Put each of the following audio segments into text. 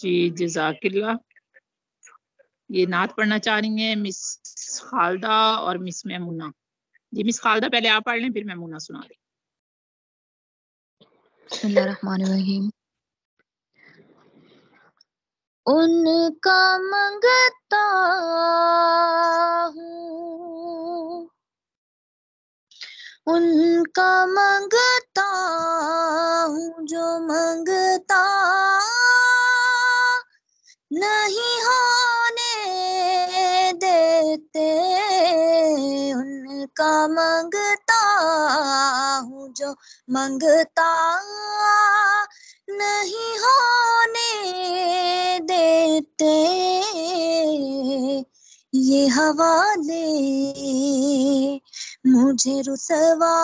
जी जज़ाकिल्लाह। ये नात पढ़ना चाह रही हैं मिस खालदा और मिस मैमूना। जी मिस खालदा पहले आप पढ़ लें, फिर मैमूना सुना दें। बिस्मिल्लाहिर्रहमानिर्रहीम। उनका मंगता हूँ, उनका मंगता हूँ जो मंगता नहीं होने देते। उनका मंगता हूँ जो मंगता नहीं होने देते। ये हवाले मुझे रुसवा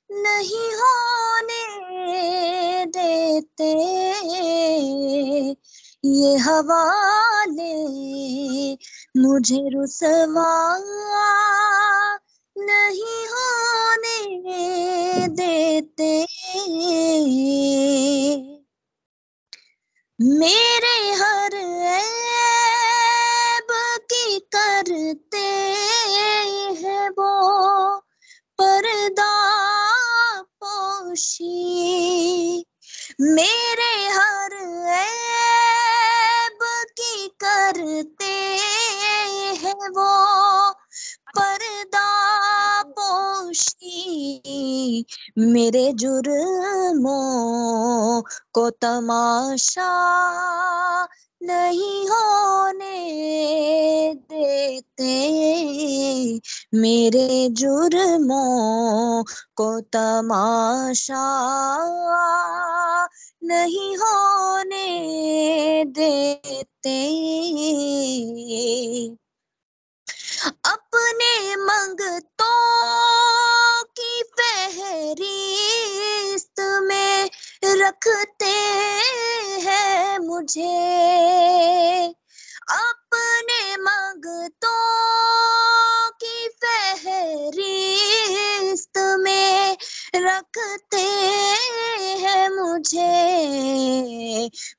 नहीं होने देते। ये हवाले मुझे रुसवा नहीं होने देते। मेरे हर ऐब की करते हैं वो पर्दा पोशी। मेरे हर ऐब की करते हैं वो पर्दा पोशी। मेरे जुर्मों को तमाशा नहीं होने देते। मेरे जुर्मों को तमाशा नहीं होने देते। अपने मंगतों की फहरिस्त में रखते हैं मुझे। अपने मंगतों की फहरिस्त में रखते हैं मुझे।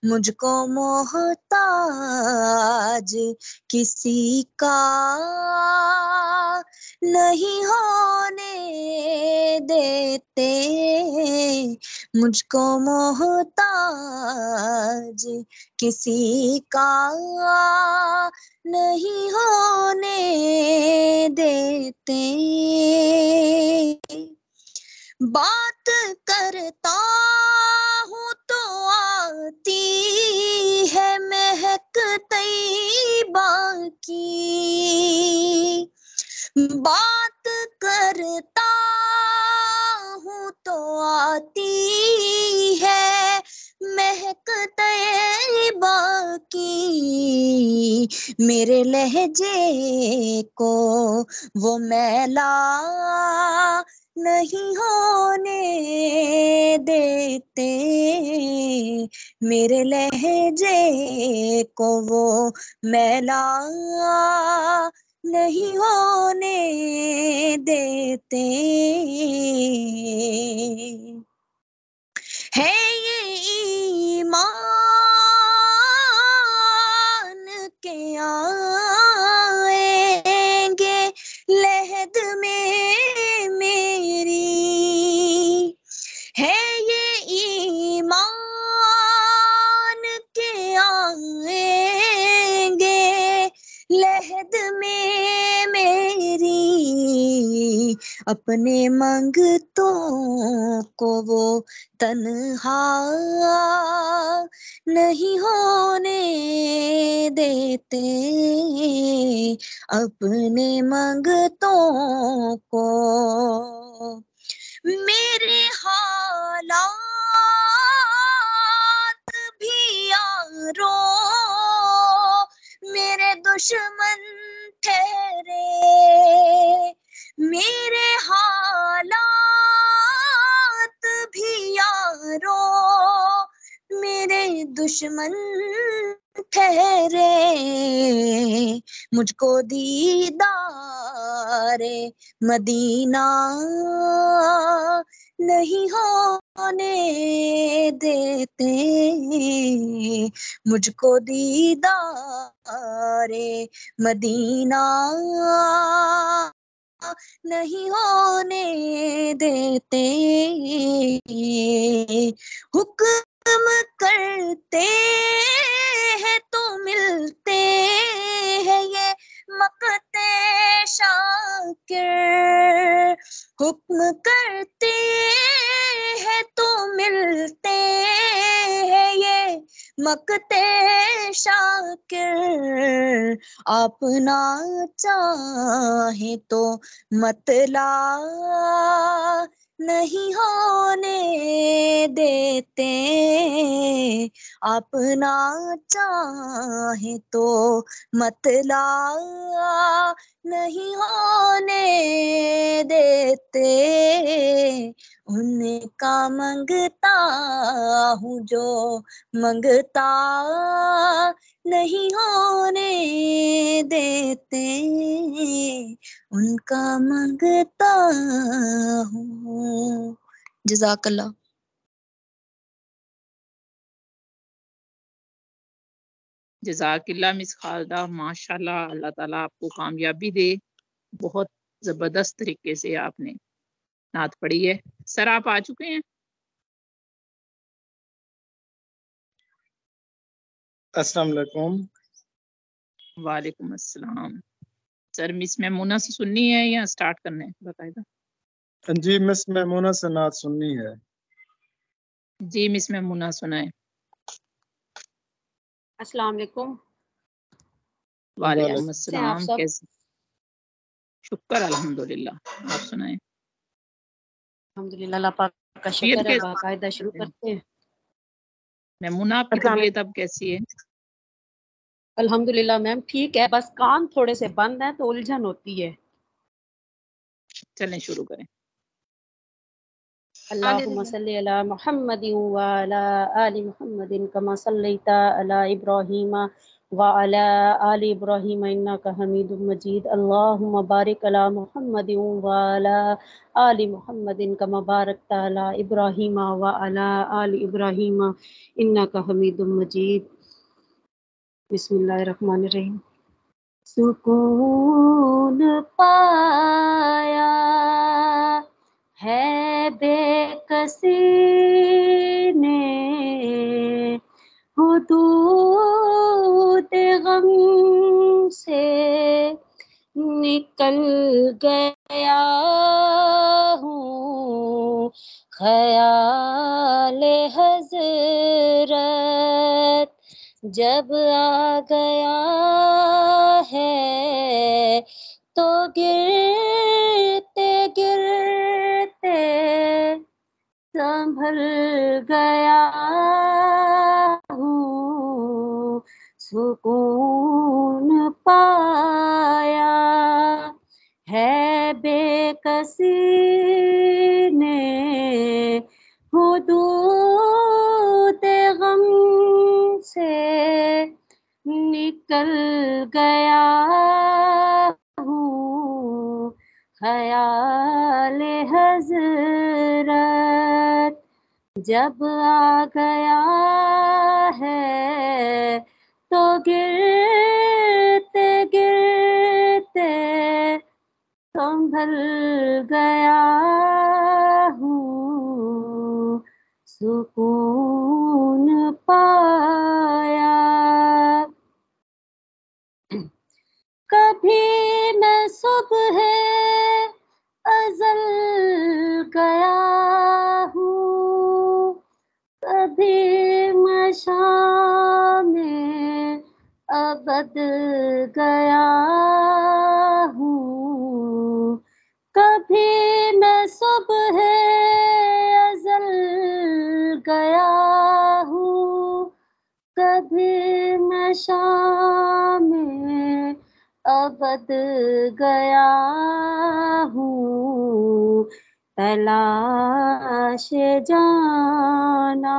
मुझको मोहताज किसी का नहीं होने देते। मुझको मोहताज किसी का नहीं होने देते। बात करता हूँ तो आती है महक तैयबा की। बात करता हूँ तो आती है महक तैयबा की। मेरे लहजे को वो मैला नहीं होने देते। मेरे लहजे को वो मैला नहीं होने देते। है ये ईमान के आएंगे लहद में मेरी। है ये ईमान के आएंगे अपने मंगतों को वो तन्हा नहीं होने देते, अपने मंगतों को। मेरे हालात भी यारो मेरे दुश्मन ठहरे, मेरे हालात भी यारो मेरे दुश्मन ठहरे, मुझको दीदारे मदीना नहीं होने देते, मुझको दीदारे मदीना नहीं होने देते, हुक्म करते हैं तो मिलते हैं ये मकते शाकिर, हुक्म करते हैं तो मिलते हैं ये मकते शाकिर, अपना चाहे तो मतला नहीं होने देते, अपना चाहे तो मतला नहीं होने देते, उनका मंगता हूँ जो मंगता नहीं होने देते, उनका मंगता हूँ। जज़ाकल्लाह। जज़ाकिल्लाह मिस खालदा, माशाल्लाह, अल्लाह ताला आपको कामयाबी दे। बहुत जबरदस्त तरीके से आपने नात पढ़ी है। सर आप आ चुके हैं? अस्सलाम वालेकुम। वालेकुम अस्सलाम। सर मिस मैमूना से सुननी है या स्टार्ट करना है बाकायदा? जी मिस मैमूना से नात सुननी है। जी मिस मैमूना सुनाए। अस्सलाम वालेकुम। वालेकुम कैसे हैं आप अस्सलाम। सब? कैसे? शुक्र अल्हम्दुलिल्लाह। आप सुनाए। अल्हम्दुलिल्लाह, अल्लाह पाक का तबीयत शुक्र है। कैसी? बाकायदा शुरू करते हैं। मैमूना आपकी तबीयत अब कैसी है? अल्हम्दुलिल्लाह मैम ठीक है, बस कान थोड़े से बंद हैं तो उलझन होती है। चलें शुरू करें। अल्लाहुम्मा सल्ली अला मुहम्मदिन व अला आलि मुहम्मदिन कमा सल्लैता अला इब्राहीम व अला आलि इब्राहीम इन्नका हमीदुम मजीद। अल्लाहुम्मा बारिक अला मुहम्मदिन व अला आलि मुहम्मदिन कमा बारकता अला इब्राहीम व अला आलि इब्राहीम इन्नका हमीदुम मजीद। बिस्मिल्लाहिर्रहमानिर्रहीम। सुकून पाया है बेकसी ने, हुदूद गम से निकल गया हूँ, ख्याल हज़रत जब आ गया है तो गिरते गिरते संभल गया हूँ, सुकून पाया है बेकसी ने, हुदूद गम से निकल गया हूँ, ख्याल हज़रत जब आ गया है तो गिरते गिरते संभल गया हूँ, सुकून पाया। कभी मैं सुबह अज़ल कभी मैं शाम में अबद गया हूँ, कभी मैं सुबह अज़ल गया हूँ, कभी मैं शाम में अबद गया हूँ। तलाश जाना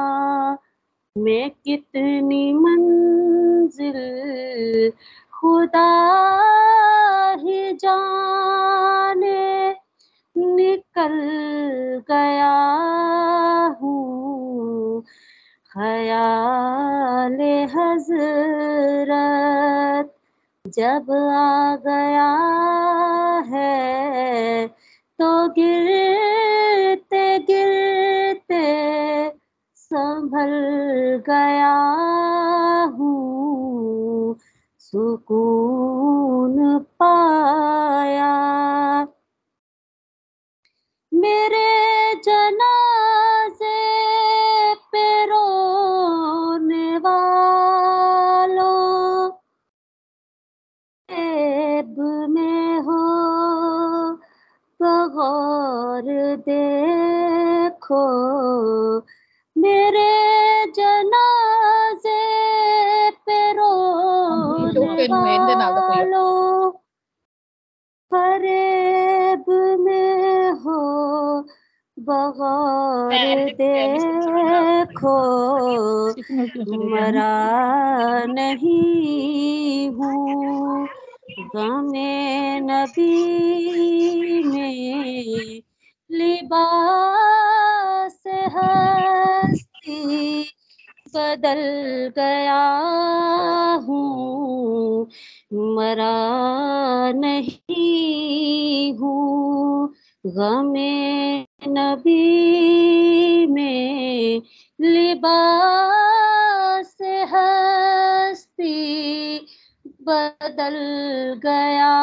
मैं कितनी मंजिल खुदा ही जाने निकल गया हूँ। ख्याल हज़रत जब आ गया है तो गिरते गिरते संभल गया हूँ, सुकून पाया। मेरे जनाजे पे रोने वालों, ऐब में हो बगौर देखो, मेरे जनाजे पे रोने वालों, फरेब में हो बगौर देखो, मरा नहीं हूँ गमे नबी में, लिबास हस्ती बदल गया हूँ, मरा नहीं हूँ गमे नबी में, लिबास हस्ती बदल गया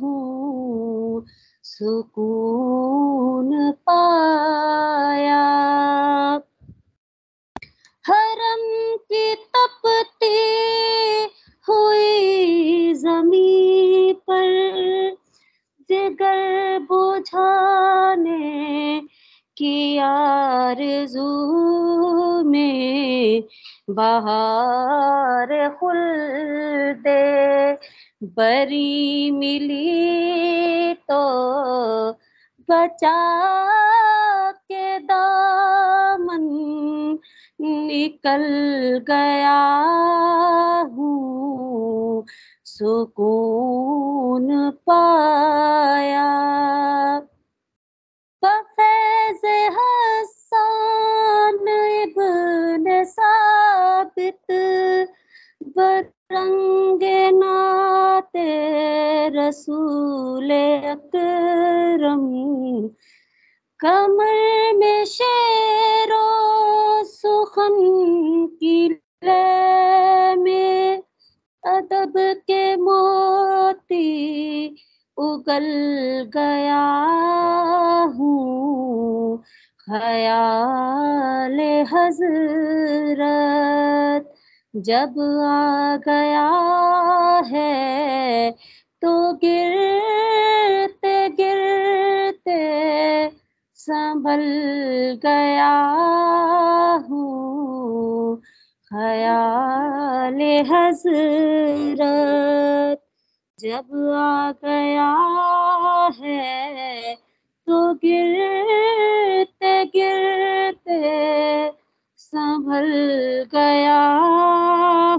हूँ, सुकून पाया। हरम की तपती हुई ज़मीं पर जिगर बुझाने की आरज़ू में, बहार खुल्दे बरी मिली तो बचा के दामन निकल गया हूँ, सुकून पाया। बफैज़ हसन इब्न साबित बरंगे नाते रसूल अकरम, कमर में शेरो सुखन की लय में अदब के मोती उगल गया हूँ, ख्याल हज़रत जब आ गया है तो गिरते गिरते संभल गया हूँ, ख्याल हज़रत जब आ गया है तो गिरते गिरते संभल गया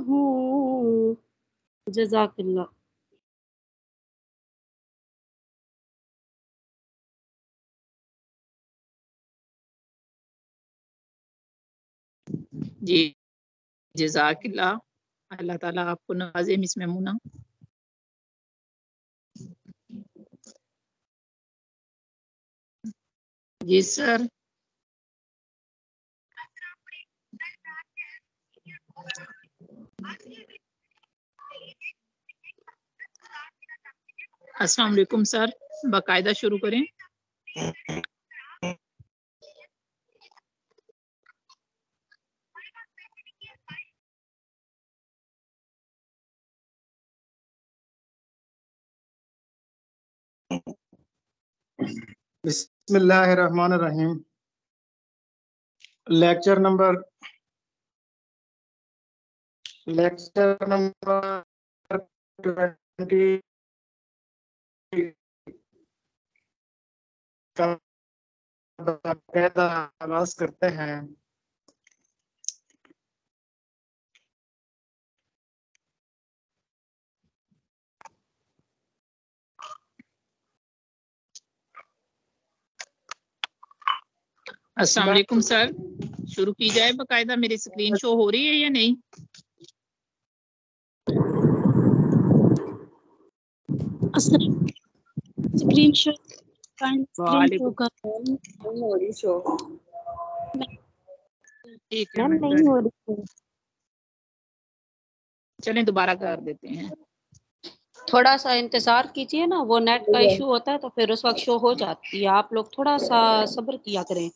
हूँ। जज़ाकल्लाह। जी जज़ाकिल्लाह, अल्लाह ताला आपको नवाज़े मिस मेमुना। जी सर। अस्सलाम वालेकुम सर, बाकायदा शुरू करें। बिस्मिल्लाहिर्रहमानिर्रहीम। लेक्चर नंबर 20 का बाकायदा आगाज करते हैं। अस्सलाम वालेकुम सर, शुरू की जाए। बाकायदा मेरी स्क्रीन शो हो रही है या नहीं? स्क्रीन शो एक मैम नहीं मिनट, हो रही है। चलें दोबारा कर देते हैं। थोड़ा सा इंतजार कीजिए ना, वो नेट का इशू होता है तो फिर उस वक्त शो हो जाती है। आप लोग थोड़ा सा सब्र किया करें।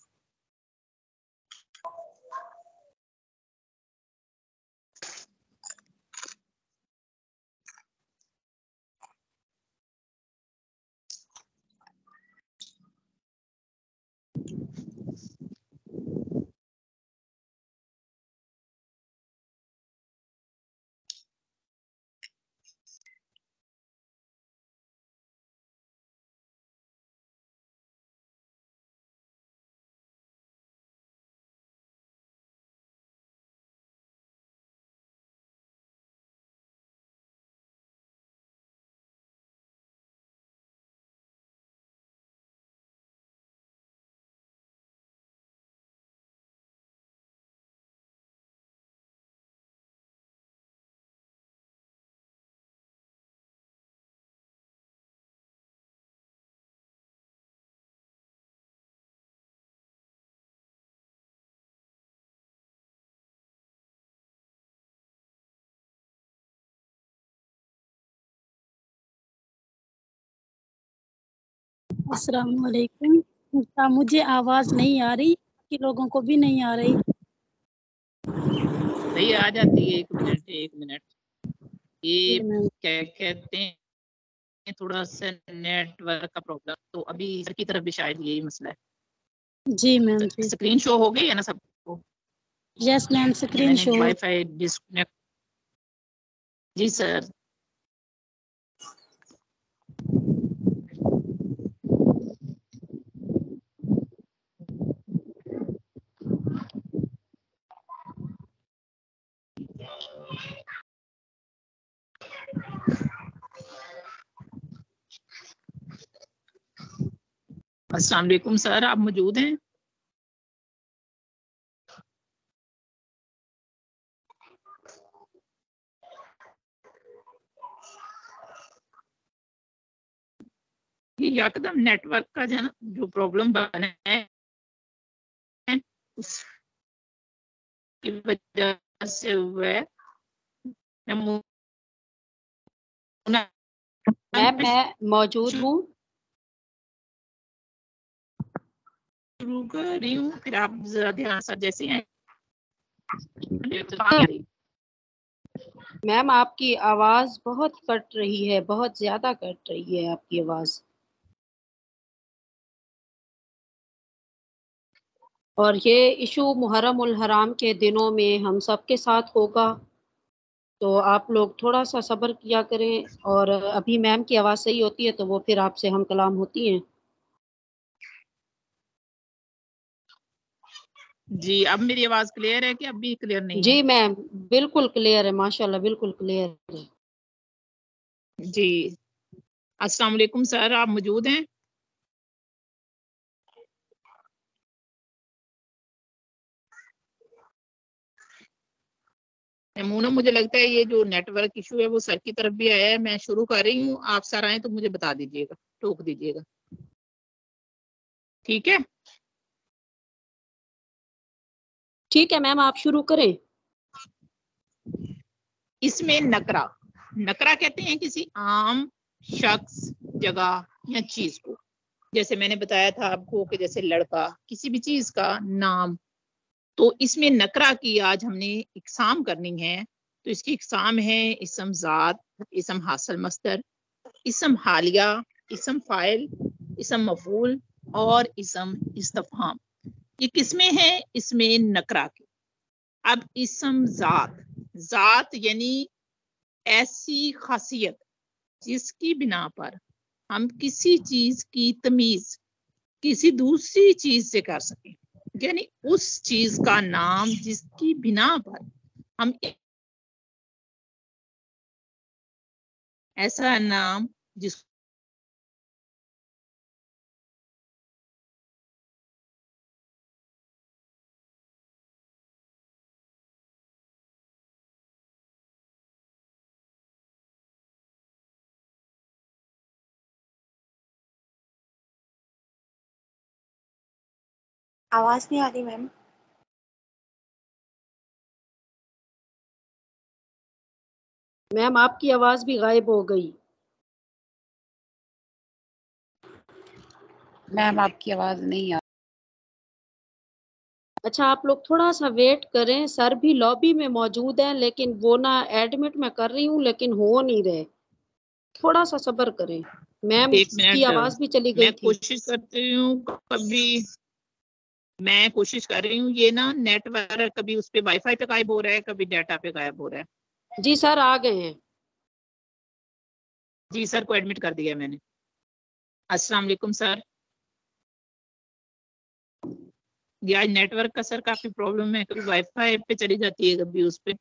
अस्सलाम वालेकुम। मुझे आवाज नहीं आ रही कि लोगों को भी नहीं आ रही। सही आ जाती है। एक मिनट ये क्या कहते हैं, थोड़ा सा नेटवर्क का प्रॉब्लम। तो अभी सर की तरफ भी शायद यही मसला है। जी मैम जी। स्क्रीन शो हो गई है ना सबको? यस मैम स्क्रीन मैंने शो। Wifi disconnect. जी सर। अस्सलाम वालेकुम सर, आप मौजूद हैं? ये यकदम नेटवर्क का जो प्रॉब्लम बना है उसकी वजह से हुआ है। मैं मौजूद हूँ। शुरू कर रही हूँ, फिर आप जरा ध्यान से जैसे हैं। मैम आपकी आवाज बहुत कट रही है, बहुत ज्यादा कट रही है आपकी आवाज। और ये इशू मुहर्रम उल हराम के दिनों में हम सबके साथ होगा, तो आप लोग थोड़ा सा सब्र किया करें। और अभी मैम की आवाज सही होती है तो वो फिर आपसे हम कलाम होती हैं। जी, अब मेरी आवाज क्लियर है कि अब भी क्लियर नहीं है? जी मैम बिल्कुल क्लियर है, माशाल्लाह बिल्कुल क्लियर है। जी, अस्सलाम वालेकुम सर, आप मौजूद हैं? मूना, मुझे लगता है ये जो नेटवर्क इशू है वो सर की तरफ भी आया है। मैं शुरू कर रही हूँ, आप सर आए तो मुझे बता दीजिएगा, टोक दीजिएगा, ठीक है? ठीक है मैम, आप शुरू करें। इसमें नकरा, नकरा कहते हैं किसी आम शख्स, जगह या चीज को। जैसे मैंने बताया था आपको कि जैसे लड़का, किसी भी चीज का नाम। तो इसमें नकरा की आज हमने इकसाम करनी है। तो इसकी इकसाम है इसम ज़ात, इसम हासिल मस्दर, इसम हालिया, इसम फाइल इसम मफूल और इसम इस्तफहाम। ये किसमें है? इसमें नकरा के। अब इसम जात, जात यानी ऐसी खासियत जिसकी बिना पर हम किसी चीज की तमीज किसी दूसरी चीज से कर सकें, यानी उस चीज का नाम जिसकी बिना पर हम ऐसा नाम जिस आवाज नहीं आ रही मैम। मैम आपकी आवाज भी गायब हो गई। मैम आपकी आवाज नहीं आ। अच्छा आप लोग थोड़ा सा वेट करें, सर भी लॉबी में मौजूद है लेकिन वो ना एडमिट मैं कर रही हूँ लेकिन हो नहीं रहे, थोड़ा सा सब्र करें। मैम एक की मिनट, आवाज भी चली गई मैं थी। कोशिश करती हूँ, कभी मैं कोशिश कर रही हूँ, ये ना नेटवर्क कभी उस पे वाईफाई पे गायब हो रहा है, कभी डाटा पे गायब हो रहा है। जी सर आ गए हैं। जी सर को एडमिट कर दिया मैंने। अस्सलाम वालेकुम सर। ये आज नेटवर्क का सर काफी प्रॉब्लम है, कभी वाईफाई पे चली जाती है, कभी उस पे।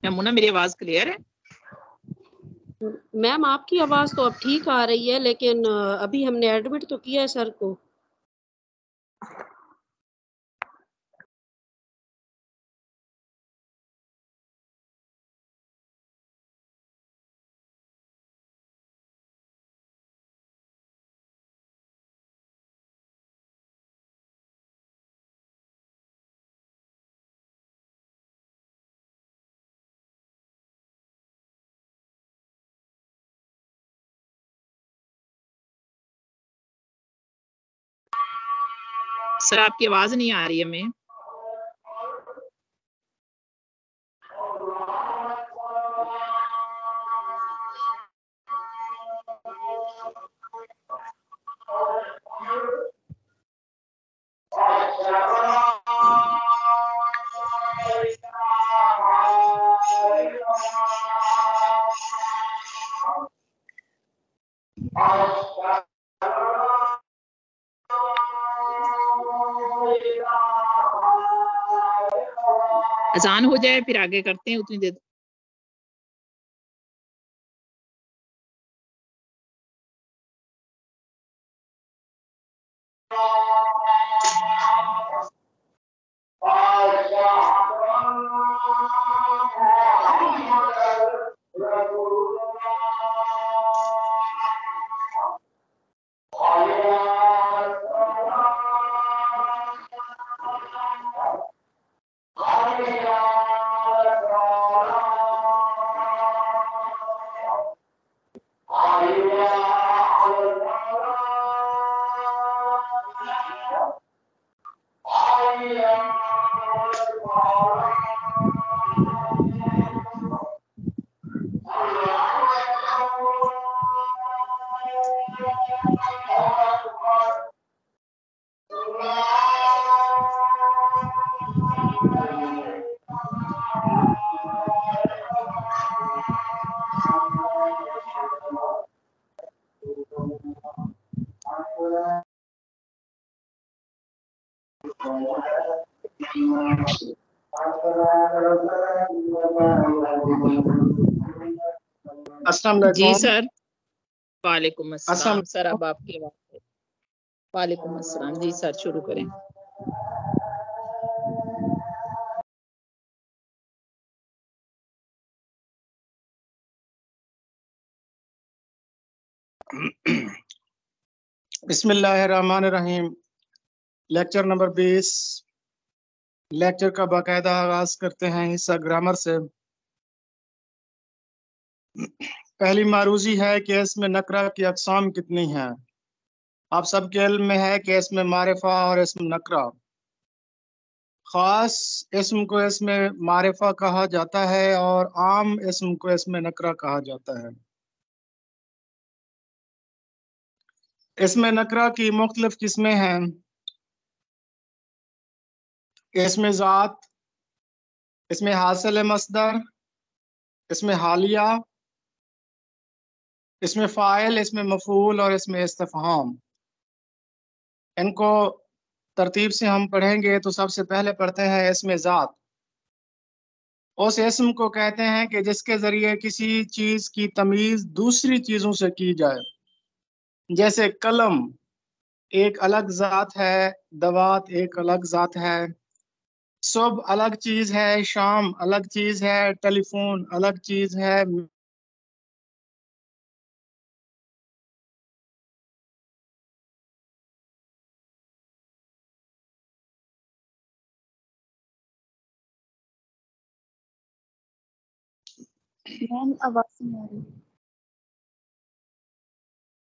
यमुना मेरी आवाज क्लियर है? मैम आपकी आवाज तो अब ठीक आ रही है लेकिन अभी हमने एडमिट तो किया है सर को। सर आपकी आवाज नहीं आ रही है हमें। अजान हो जाए फिर आगे करते हैं, उतनी देर। अस्सलाम जी वालेकुम। सर। वालेकुम अस्सलाम। अस्सलाम सर, अब आपकी आवाज। वालेकुम अस्सलाम। जी सर शुरू करें। बिस्मिल्लाहिर्रहमानिर्रहीम। Lecture number 20। लेक्चर का बाकायदा आगाज करते हैं हिस्सा ग्रामर से। पहली मारूजी है कि इसमें नकरा की अकसाम कितनी हैं। आप सबके इल्म में है कि इसमें मारिफा और इसमें नकरा खास इस्म को इसमें मारिफा कहा जाता है और आम इस्म को इसमें नकरा कहा जाता है। इसमें नकरा की मुख्तलिफ किस्में हैं। इसमें ज़ात, इसमें हासिल मसदर, इसमें हालिया, इसमें फ़ाइल, इसमें मफूल और इसमें इस्तिफ़हाम। इनको तरतीब से हम पढ़ेंगे तो सबसे पहले पढ़ते हैं इसमें ज़ात। उस इस्म को कहते हैं कि जिसके ज़रिए किसी चीज़ की तमीज़ दूसरी चीज़ों से की जाए। जैसे कलम एक अलग ज़ात है, दवात एक अलग ज़ात है, सुबह अलग चीज़ है, शाम अलग चीज़ है, टेलीफोन अलग चीज़ है। मैम आवाज नहीं आ रही।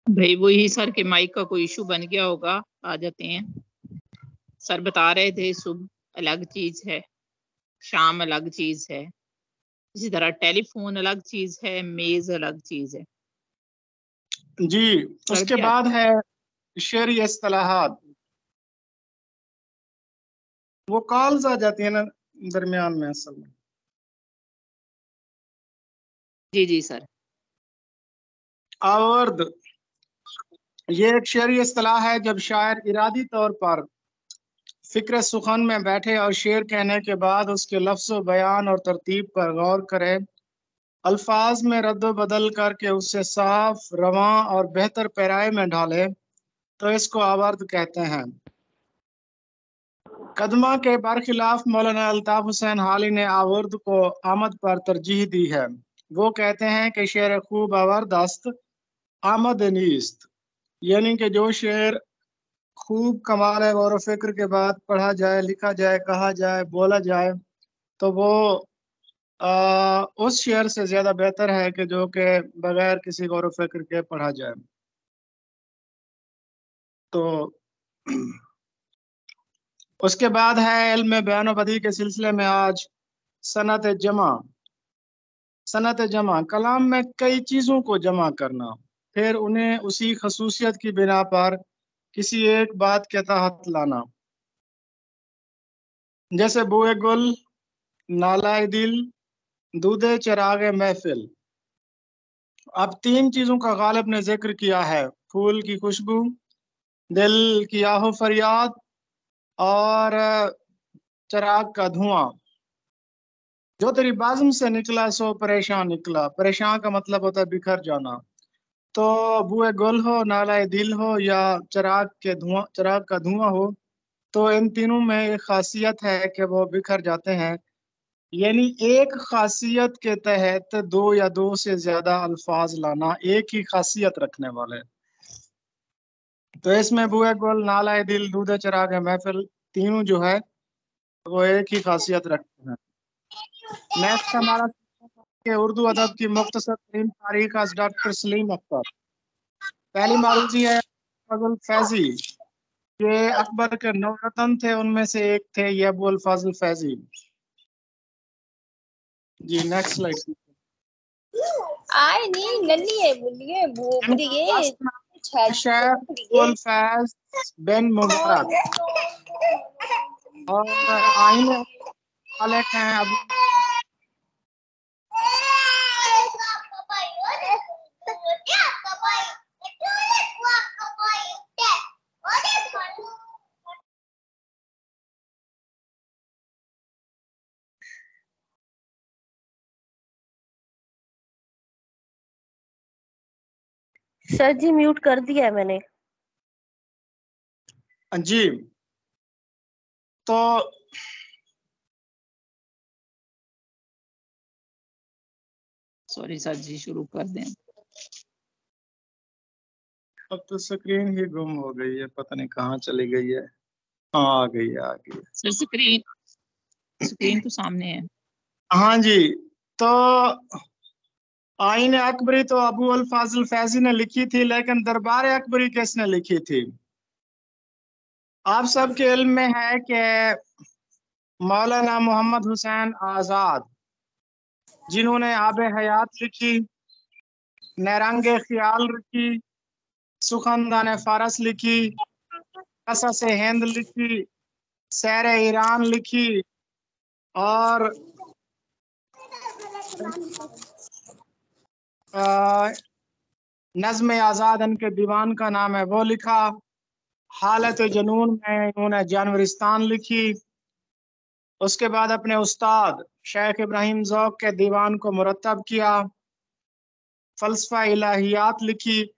भाई वही सर के माइक का कोई इशू बन गया होगा, आ जाते हैं। सर बता रहे थे सुबह अलग चीज है, शाम अलग चीज है, इसी तरह टेलीफोन अलग चीज है, मेज अलग चीज है। जी, सर उसके क्या बाद है शरई इस्तिलाहात। वो कॉल्स आ जाती है ना दरमियान में असल में। जी जी सर। आवर्द ये एक शरई इस्तिलाह है जब शायर इरादी तौर पर फिक्र सुखन में बैठे और शेर कहने के बाद उसके लफ्ज़ बयान और तरतीब पर गौर करे, अल्फाज में रद्द बदल करके उससे साफ, रवां और बेहतर पैराए में ढाले, तो इसको आवर्द कहते हैं। कदमा के बरखिलाफ मौलाना अल्ताफ हुसैन हाली ने आवर्द को आमद पर तरजीह दी है। वो कहते हैं कि शेर खूब आवर्द अस्त आमद नीस्त, यानी कि जो शेर खूब कमाल है गौर फिक्र के बाद पढ़ा जाए, लिखा जाए, कहा जाए, बोला जाए, तो वो उस शेर से ज्यादा बेहतर है कि जो कि बगैर किसी गौर फिक्र के पढ़ा जाए। तो उसके बाद है इल्म बयान बदी के सिलसिले में आज सनत जमा। सनत जमा कलाम में कई चीजों को जमा करना, फिर उन्हें उसी खसूसियत की बिना पर किसी एक बात के तहत लाना। जैसे बुए गुल, नालाए दिल, दूधे चरागे महफिल। अब तीन चीजों का गालिब ने जिक्र किया है, फूल की खुशबू, दिल की आहो फरियाद और चराग का धुआं। जो तेरी बाज़म से निकला सो परेशान निकला। परेशान का मतलब होता है बिखर जाना। तो बुए गुल हो, नालाए दिल हो या चराग का धुआं हो, तो इन तीनों में एक खासियत है कि वो बिखर जाते हैं। यानी एक खासियत के तहत दो या दो से ज्यादा अल्फाज लाना, एक ही खासियत रखने वाले। तो इसमें बुए गुल, नालाए दिल, दूधे चराग महफिल तीनों जो है वो एक ही खासियत रखते हैं। नेक्स्ट हमारा के उर्दू अदब की मुख्तसर तरीन तारीख आज डॉक्टर सलीम अख्तर। पहली मारूजी है फजल फैजी। ये अकबर के 9 रतन थे, उनमें से एक थे ये अबुल फाजिल फैजी। जी नेक्स्ट स्लाइड। आए नहीं नन्ही है बोलिए वो मुझे शेख अबुल फैज बिन मुबारक और आइन मालिक हैं अबू। सर जी म्यूट कर दिया है मैंने। जी तो सॉरी सर जी, शुरू कर दें। अब तो स्क्रीन ही गुम हो गई है, पता नहीं कहाँ चली गई है। हाँ आ गई है, आ गई है। सर स्क्रीन तो सामने है। हाँ जी, तो आइन अकबरी तो अबू अल फाजिल फैजी ने लिखी थी, लेकिन दरबार अकबरी किसने लिखी थी? आप सबके इल्म में है कि मौलाना मोहम्मद हुसैन आज़ाद, जिन्होंने आब हयात लिखी, नैरंगे ख्याल लिखी, सुखनदान फारस लिखी, कसस हिंद लिखी, सैर ईरान लिखी और नज़्म आज़ाद इनके दीवान का नाम है वो लिखा। हालत जुनून में इन्होंने जानवरिस्तान लिखी। उसके बाद अपने उस्ताद शेख इब्राहिम ज़ौक़ के दीवान को मुरतब किया। फलसफा इलाहियात लिखी।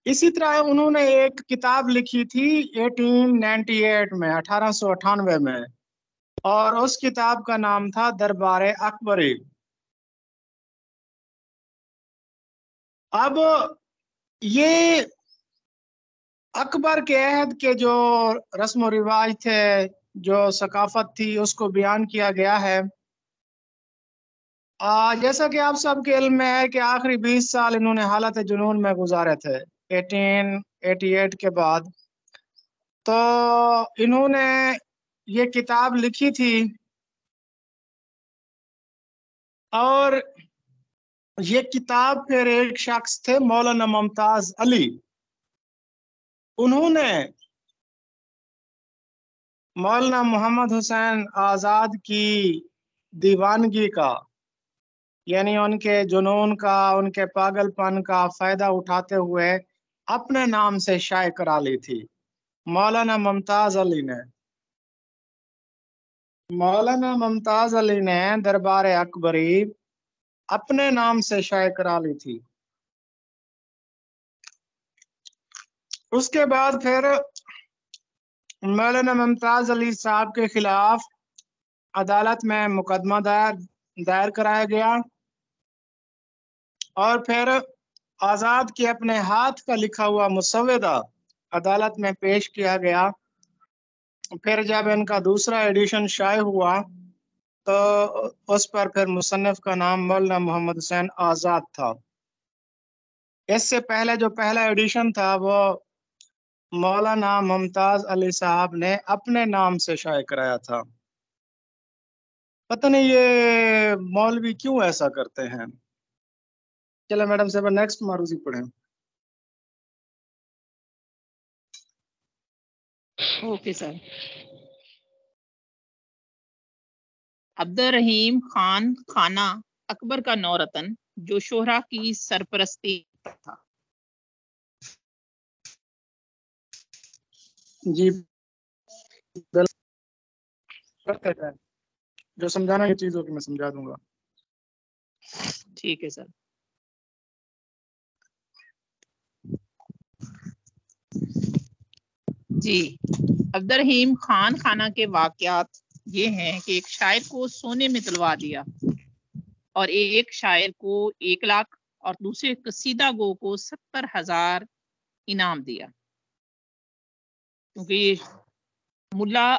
इसी तरह उन्होंने एक किताब लिखी थी 1898 में, 1898 में, और उस किताब का नाम था दरबारे अकबरी। अब ये अकबर के अहद के जो रस्म व रिवाज थे, जो सकाफत थी, उसको बयान किया गया है। जैसा कि आप सबके इल्म में है कि आखिरी 20 साल इन्होंने हालत जुनून में गुजारे थे 1888 के बाद। तो इन्होंने ये किताब लिखी थी और ये किताब फिर एक शख्स थे मौलाना मुमताज अली, उन्होंने मौलाना मोहम्मद हुसैन आज़ाद की दीवानगी का, यानी उनके जुनून का, उनके पागलपन का फायदा उठाते हुए अपने नाम से शाये करा ली थी। मौलाना मुमताज अली ने दरबार अकबरी अपने नाम से शाये करा ली थी। उसके बाद फिर मौलाना मुमताज अली साहब के खिलाफ अदालत में मुकदमा दायर कराया गया और फिर आज़ाद के अपने हाथ का लिखा हुआ मुसव्वदा अदालत में पेश किया गया। फिर जब इनका दूसरा एडिशन शाये हुआ तो उस पर फिर मुसन्निफ का नाम मौलाना मोहम्मद हुसैन आज़ाद था। इससे पहले जो पहला एडिशन था वो मौलाना मुमताज अली साहब ने अपने नाम से शाये कराया था। पता नहीं ये मौलवी क्यों ऐसा करते हैं। चलो मैडम साहब नेक्स्ट मारूजी पढ़े। Okay sir. अब्दुल रहीम खान खाना अकबर का नौरतन जो शोहरा की सरपरस्ती था। जी जो समझाना ये चीज होगी मैं समझा दूंगा। ठीक है सर। जी, अब्दुल रहीम खान खाना के वाकयात ये हैं कि एक शायर को सोने में तुलवा दिया और एक शायर को 1 लाख और दूसरे कसीदा गो को 70,000 इनाम दिया। क्योंकि मुल्ला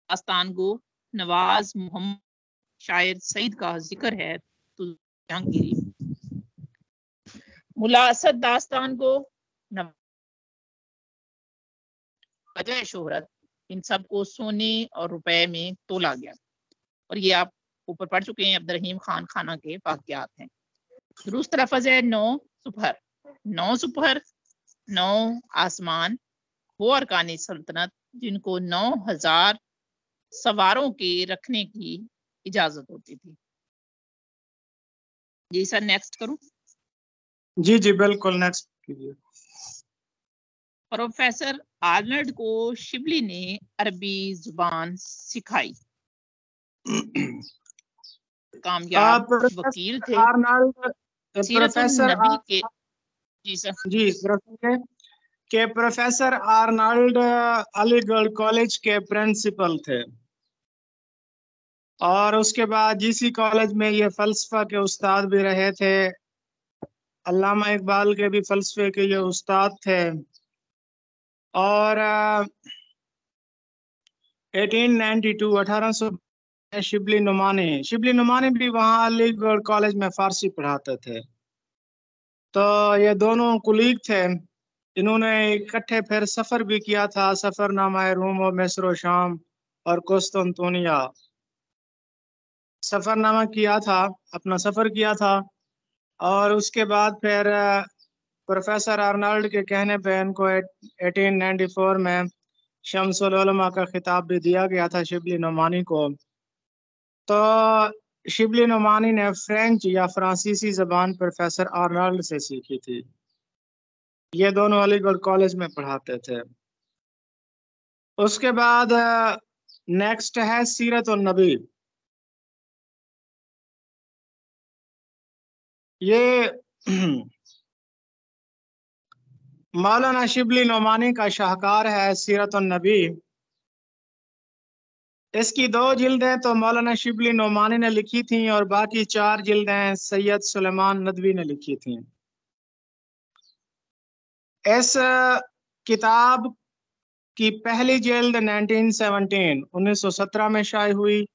आस्तान गो नवाज मोहम्मद शायर सईद का जिक्र है तो जहांगीरी, मुल्ला असद दास्तान को वजह शोहरत, इन सब को सोने और रुपए में तोला गया। और ये आप ऊपर पढ़ चुके हैं, अब्दुल रहीम खान खाना के वाकयात हैं। दुरुस्त लफ्ज़ है 9 सुपहर। 9 सुपहर 9 आसमान वो अरकानी सल्तनत जिनको 9,000 सवारों के रखने की इजाजत होती थी। जी सर नेक्स्ट करूं? जी जी बिल्कुल नेक्स्ट कीजिए। प्रोफेसर आर्नल्ड को शिबली ने अरबी जुबान सिखाई। कामयाब वकील थे, प्रोफेसर नबी के। जी सर। जी के प्रोफेसर आर्नल्ड अलीगढ़ कॉलेज के प्रिंसिपल थे और उसके बाद जीसी कॉलेज में ये फलसफा के उस्ताद भी रहे थे। अल्लामा इकबाल के भी फलसफे के ये उस्ताद थे और 1892 शिबली नुमानी भी वहाँ अलीगढ़ कॉलेज में फारसी पढ़ाते थे। तो ये दोनों कुलीग थे। इन्होंने इकट्ठे फिर सफ़र भी किया था, सफ़रनामा रूम और मिस्र और शाम, और कुस्तुनतुनिया सफरनामा किया था, अपना सफर किया था। और उसके बाद फिर प्रोफेसर आर्नल्ड के कहने पे इनको 1894 में शम्सुल उलमा का खिताब भी दिया गया था शिबली नोमानी को। तो शिबली नोमानी ने फ्रेंच या फ्रांसीसी जबान प्रोफेसर आर्नल्ड से सीखी थी। ये दोनों अलीगढ़ कॉलेज में पढ़ाते थे। उसके बाद नेक्स्ट है सीरत उन नबी। ये मौलाना शिबली नोमानी का शाहकार है सीरत उन नबी। इसकी 2 जिल्दें तो मौलाना शिबली नोमानी ने लिखी थी और बाकी 4 जिल्दें सैयद सुलेमान नदवी ने लिखी थी। इस किताब की पहली जिल्द 1917 में शाये हुई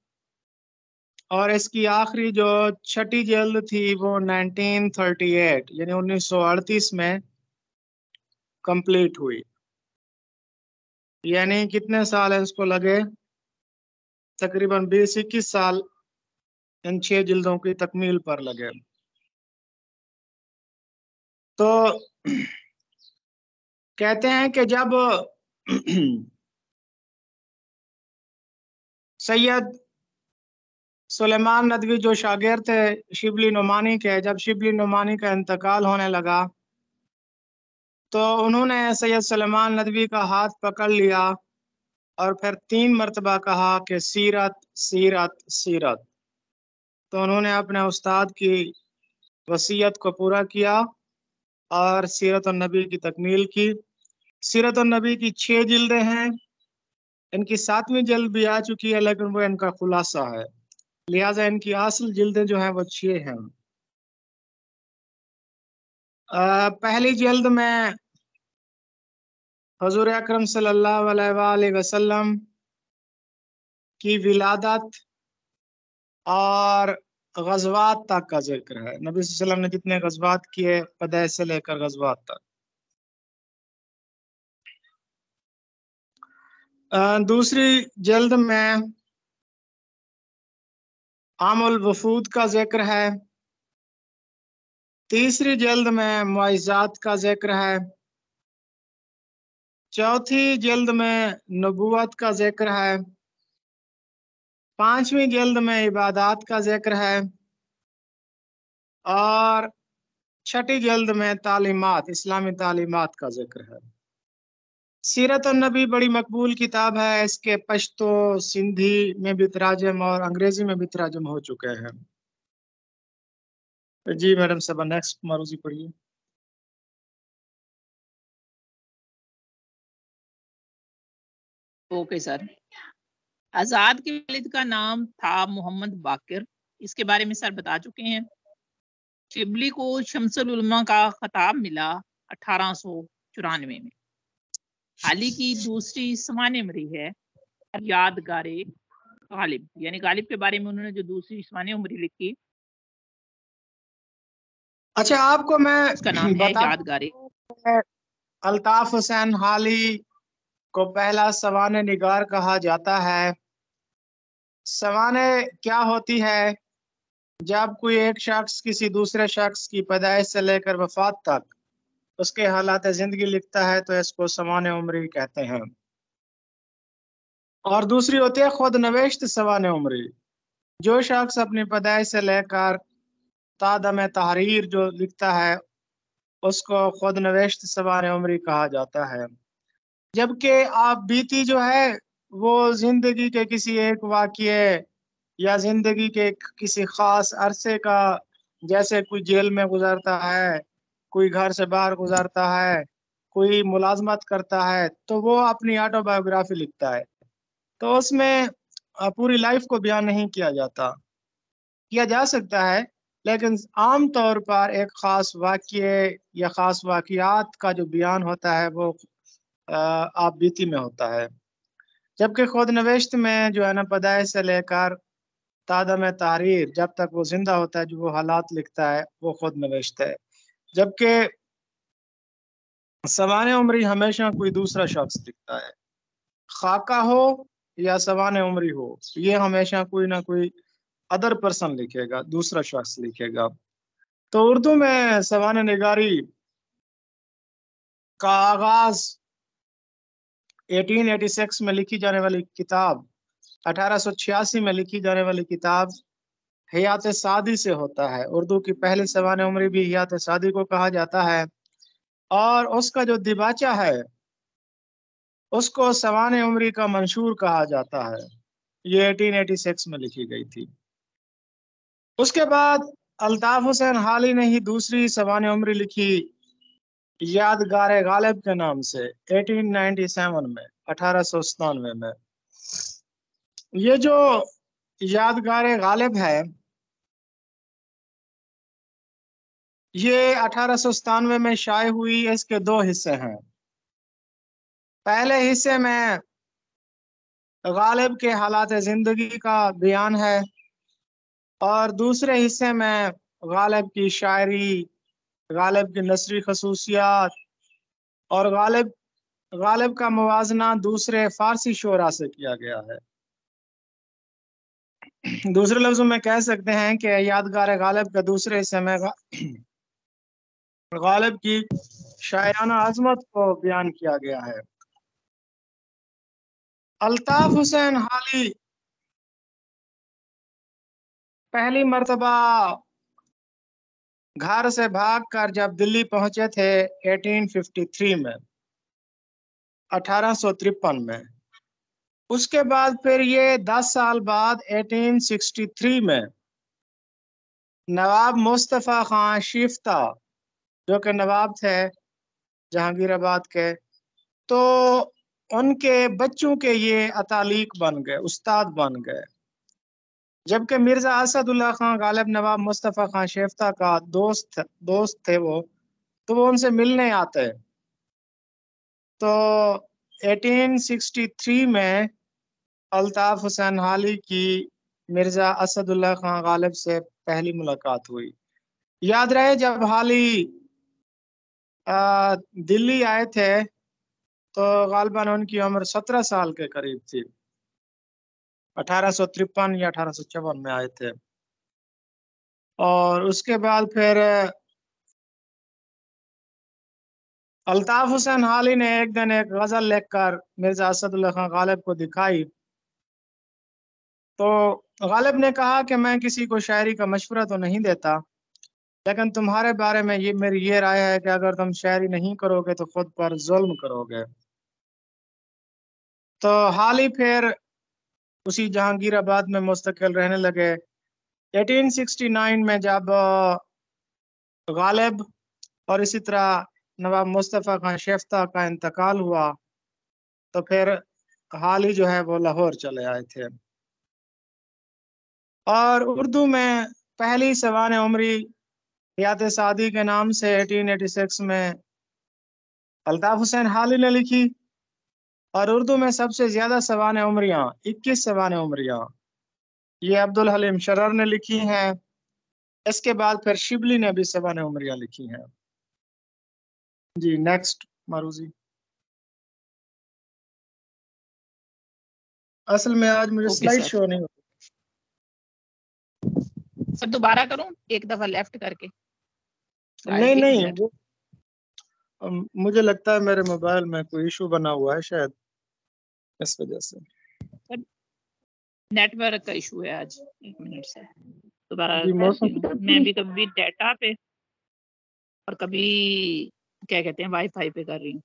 और इसकी आखिरी जो छठी जिल्द थी वो 1938 यानी 1938 में कंप्लीट हुई। यानी कितने साल इसको लगे? तकरीबन 20-21 साल इन 6 जिल्दों की तकमील पर लगे। तो कहते हैं कि जब सैयद सुलेमान नदवी जो शागिर्द थे शिबली नोमानी के, जब शिबली नोमानी का इंतकाल होने लगा तो उन्होंने सैयद सुलेमान नदवी का हाथ पकड़ लिया और फिर 3 मरतबा कहा कि सीरत सीरत सीरत। तो उन्होंने अपने उस्ताद की वसीयत को पूरा किया और सीरत उन नबी की तकमील की। सीरत उन नबी की 6 जिल्दें हैं। इनकी 7वीं जिल्द भी आ चुकी है लेकिन वो इनका खुलासा है, लिहाजा इनकी असल जिल्दें जो हैं वो 6 हैं। पहली जिल्द में हुजूर अकरम सल्लल्लाहु अलैहि वसल्लम की विलादत और गज़वात तक का जिक्र है। नबी सल्लल्लाहु अलैहि वसल्लम ने जितने गज़वात किए पैदाइश से लेकर गज़वात तक। दूसरी जिल्द में आमुल वफूद का जिक्र है। तीसरी जिल्द में मुआज़ात का जिक्र है। चौथी जिल्द में नबूवत का जिक्र है। 5वीं जिल्द में इबादात का जिक्र है और छठी जिल्द में तालीमात, इस्लामी तालीमात का जिक्र है। सीरत उन नबी बड़ी मकबूल किताब है। इसके पश्तो, सिंधी में भी तराजम और अंग्रेजी में भी तराजम हो चुके हैं। जी मैडम साहब, नेक्स्ट मारूजी पढ़िए। Okay sir. आजाद के वालिद का नाम था मोहम्मद बाकिर। इसके बारे में सर बता चुके हैं। शिबली को शम्सुल उलमा का खिताब मिला 1894 में। हाली की दूसरी सवाने उमरी है यादगारे गालिब, यानी गालिब के बारे में उन्होंने जो दूसरी सवाने उमरी लिखी, अच्छा आपको मैं उसका नाम है यादगारे। अल्ताफ हुसैन हाली को पहला सवाने निगार कहा जाता है। सवाने क्या होती है? जब कोई एक शख्स किसी दूसरे शख्स की पैदाइश से लेकर वफात तक उसके हालात जिंदगी लिखता है तो इसको सवाने उमरी कहते हैं। और दूसरी होती है खुद नवेश्त सवाने उमरी। जो शख्स अपनी पैदाइश से लेकर तादम तहरीर जो लिखता है उसको खुद नवेश्त सवाने उमरी कहा जाता है। जबकि आप बीती जो है वो जिंदगी के किसी एक वाक़ये या जिंदगी के किसी खास अरसे का, जैसे कोई जेल में गुजारता है, कोई घर से बाहर गुजारता है, कोई मुलाजमत करता है, तो वो अपनी ऑटोबायोग्राफी लिखता है। तो उसमें पूरी लाइफ को बयान नहीं किया जाता, किया जा सकता है लेकिन आम तौर पर एक खास वाक़ये या खास वाक़यात का जो बयान होता है वो आप बीती में होता है। जबकि खुद नवेश्त में जो है ना, पैदाइश से लेकर तादम तहरीर जब तक वो जिंदा होता है जो वो हालात लिखता है वो खुद नवेश्त है। जबकि सवाने उमरी हमेशा कोई दूसरा शख्स लिखता है, खाका हो या सवाने उम्री हो, ये हमेशा कोई ना कोई अदर पर्सन लिखेगा, दूसरा शख्स लिखेगा। तो उर्दू में सवाने निगारी का आगाज 1886 में लिखी जाने वाली किताब, 1886 में लिखी जाने वाली किताब हयात सादी से होता है। उर्दू की पहली सवाने उम्री भी हयात सादी को कहा जाता है, और उसका जो दिबाचा है उसको सवाने उम्री का मंशूर कहा जाता है। ये 1886 में लिखी गई थी। उसके बाद अल्ताफ हुसैन हाली ने ही दूसरी सवाने उम्री लिखी, यादगार गालिब के नाम से, 1897 में, 1897 में। ये जो यादगार गालिब है, ये 1897 में शाये हुई। इसके दो हिस्से हैं। पहले हिस्से में गालिब के हालात जिंदगी का बयान है, और दूसरे हिस्से में गालिब की शायरी, गालिब की नसरी खसूसियात, और गालिब का मुवाजना दूसरे फारसी शोरा से किया गया है। दूसरे लफ्जों में कह सकते हैं कि यादगार गालिब के दूसरे हिस्से में गालिब की शायराना अजमत को बयान किया गया है। अल्ताफ हुसैन हाली पहली मर्तबा घर से भागकर जब दिल्ली पहुंचे थे 1853 में, 1853 में। उसके बाद फिर ये 10 साल बाद 1863 में नवाब मुस्तफ़ा खान शिफ्ता, जो कि नवाब थे जहांगीराबाद के, तो उनके बच्चों के ये अतालीक बन गए, उस्ताद बन गए। जबकि मिर्जा असदुल्ला खान गालिब नवाब मुस्तफ़ा खान शिफ्ता का दोस्त थे वो, तो वो उनसे मिलने आते। तो 1863 में अल्ताफ हुसैन हाली की मिर्जा असदुल्ला खान गालिब से पहली मुलाकात हुई। याद रहे जब हाली दिल्ली आए थे तो गालिबन उनकी उम्र 17 साल के करीब थी। 1853 या 1854 में आए थे। और उसके बाद फिर अल्ताफ हुसैन हाली ने एक दिन एक गजल लिखकर मिर्जा असदुल्ला खान गालिब को दिखाई। तो गालिब ने कहा कि मैं किसी को शायरी का मशवरा तो नहीं देता, लेकिन तुम्हारे बारे में ये मेरी ये राय है कि अगर तुम शायरी नहीं करोगे तो खुद पर जुल्म करोगे। तो हाली फिर उसी जहांगीराबाद में मुस्तकिल रहने लगे। 1869 में जब गालिब और इसी तरह नवाब मुस्तफ़ा खान शिफ्ता का इंतकाल हुआ, तो फिर हाली जो है वो लाहौर चले आए थे। और उर्दू में पहली सवाने उम्री हयात सादी के नाम से 1886 में अल्ताफ हुसैन हाली ने लिखी। और उर्दू में सबसे ज्यादा सवाने उम्रियां, 21 सवाने उम्रियां, ये अब्दुल हलीम शरर ने लिखी हैं। इसके बाद फिर शिबली ने भी सवाने उम्रियां लिखी हैं। जी नेक्स्ट मारूजी। असल में आज मुझे ओके स्लाइड सर। शो नहीं होती। सर दोबारा करूं एक दफा लेफ्ट करके? नहीं एक नहीं, मिनट। वो मुझे लगता है मेरे मोबाइल में कोई इशू बना हुआ है शायद, इस वजह से। नेटवर्क का इशू है आज। एक मिनट से दोबारा जी मौसम करती हूँ। मैं भी कभी डाटा पे और कभी क्या कहते हैं वाईफाई पे कर रही हूँ।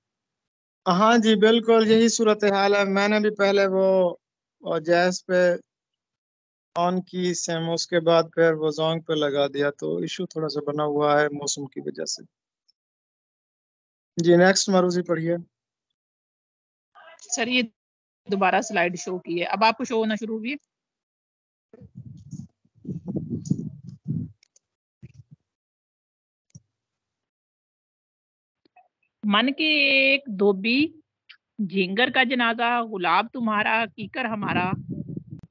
हाँ जी बिल्कुल यही सूरत हाल है। मैंने भी पहले वो जैस पे ऑन की सिम, उसके बाद फिर वो जोंग पे लगा दिया, तो इशू थोड़ा सा बना हुआ है मौसम की वजह से। जी नेक्स्ट मारूजी पढ़िए। सर ये दोबारा स्लाइड शो की है, अब आपको शो होना शुरू हुई है? मन के एक धोबी, झिंगर का जनाजा, गुलाब तुम्हारा, कीकर हमारा,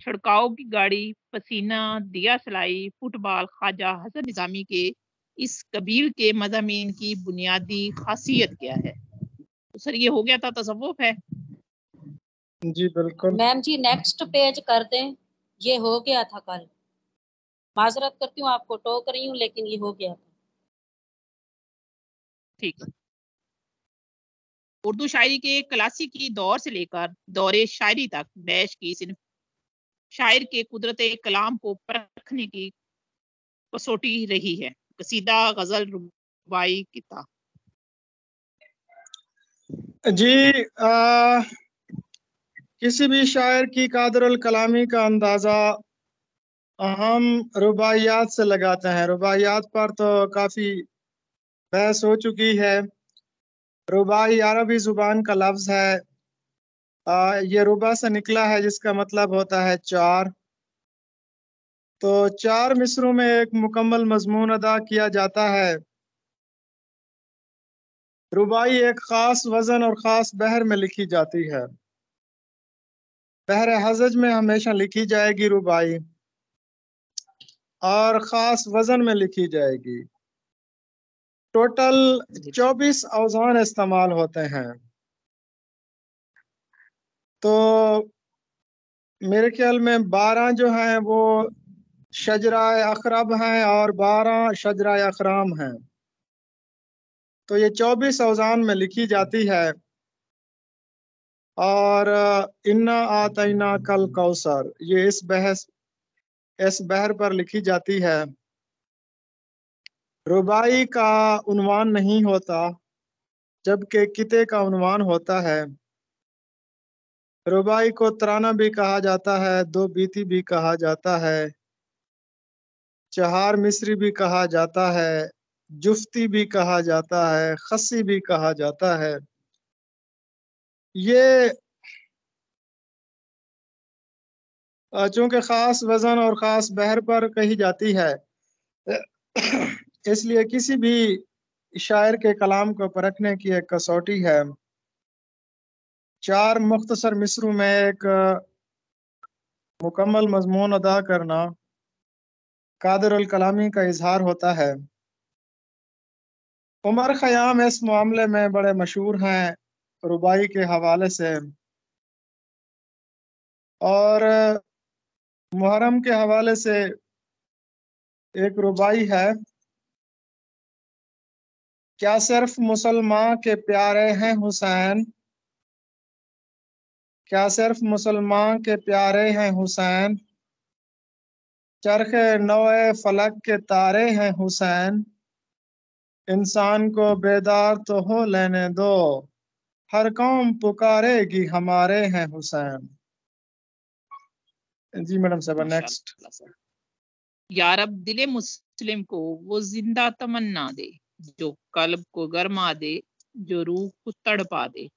छिड़काओ की गाड़ी, पसीना, दिया सलाई, फुटबॉल, ख्वाजा हसन निजामी के इस कबील के मज़ामीन की बुनियादी खासियत क्या है? तो सर ये हो गया था तसव्वुफ है। जी बिल्कुल। मैम जी नेक्स्ट पेज कर दें, ये हो गया था कल। माजरत करती हूँ, आपको टोक रही हूँ, लेकिन ये हो गया था। ठीक है। उर्दू शायरी के क्लासिकी दौर से लेकर दौरे शायरी तक डैश की सिर्फ शायर के कुदरत कलाम को परखने की कसौटी रही है। कसीदा, गजल, रुबाई, किताब। जी किसी भी शायर की कादरुल कलामी का अंदाजा हम रुबाइयात से लगाते हैं। रुबाइयात पर तो काफी बहस हो चुकी है। रुबाई अरबी जुबान का लफ्ज है। ये रुबा से निकला है, जिसका मतलब होता है चार। तो चार मिसरों में एक मुकम्मल मजमून अदा किया जाता है। रुबाई एक खास वजन और खास बहर में लिखी जाती है। बहर हजज में हमेशा लिखी जाएगी रुबाई, और खास वजन में लिखी जाएगी। टोटल 24 औजान इस्तेमाल होते हैं। तो मेरे ख्याल में 12 जो हैं वो शजरा अखरब हैं और 12 शजरा अखराम हैं। तो ये 24 औजान में लिखी जाती है। और इन्ना आतैना कल कौसर, ये इस बहर पर लिखी जाती है। रुबाई का उन्वान नहीं होता, जबकि किते का उन्वान होता है। रुबाई को तराना भी कहा जाता है, दो बीती भी कहा जाता है, चहार मिस्री भी कहा जाता है, जुफ्ती भी कहा जाता है, खस्सी भी कहा जाता है। ये चूंकि खास वजन और खास बहर पर कही जाती है, इसलिए किसी भी शायर के कलाम को परखने की एक कसौटी है। चार मुख्तसर मिसरों में एक मुकम्मल मजमून अदा करना कादर अल कलामी का इजहार होता है। उमर खयाम इस मामले में बड़े मशहूर हैं रुबाई के हवाले से। और मुहर्रम के हवाले से एक रुबाई है। क्या सिर्फ मुसलमान के प्यारे हैं हुसैन, क्या सिर्फ मुसलमान के प्यारे हैं हुसैन, चरखे नौए फलक के तारे हैं हुसैन, इंसान को बेदार तो हो लेने दो, हर कौम पुकारेगी हमारे हैं हुसैन। जी मैडम साहब नेक्स्ट। माशाल्लाह सर। यार अब दिले मुस्लिम को वो जिंदा तमन्ना दे, जो कल्ब को गरमा दे, जो रूह को तड़पा दे।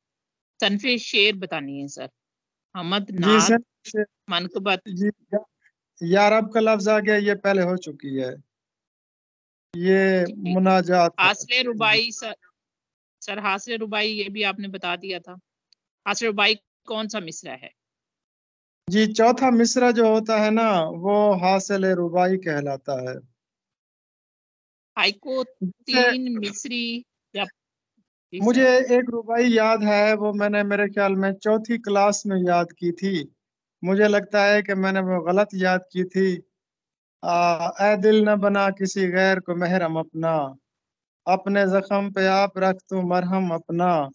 सनफे शेर बतानी है सर। हमद, जी नात, सर। मनकबत। जी यार अब का लफ्ज आ गया, ये पहले हो चुकी है, ये मुनाजात है। हासिल रुबाई सर। सर हासिल रुबाई ये भी आपने बता दिया था। हासिल रुबाई कौन सा मिसरा है? जी चौथा मिसरा जो होता है ना, वो हासिल रुबाई कहलाता है। हाइको तीन मिसरी या मुझे एक रुबाई याद है, वो मैंने मेरे ख्याल में चौथी क्लास में याद की थी। मुझे लगता है कि मैंने वो गलत याद की थी। ए दिल न बना किसी गैर को महरम अपना, अपने जख्म पे आप रख तू मरहम अपना,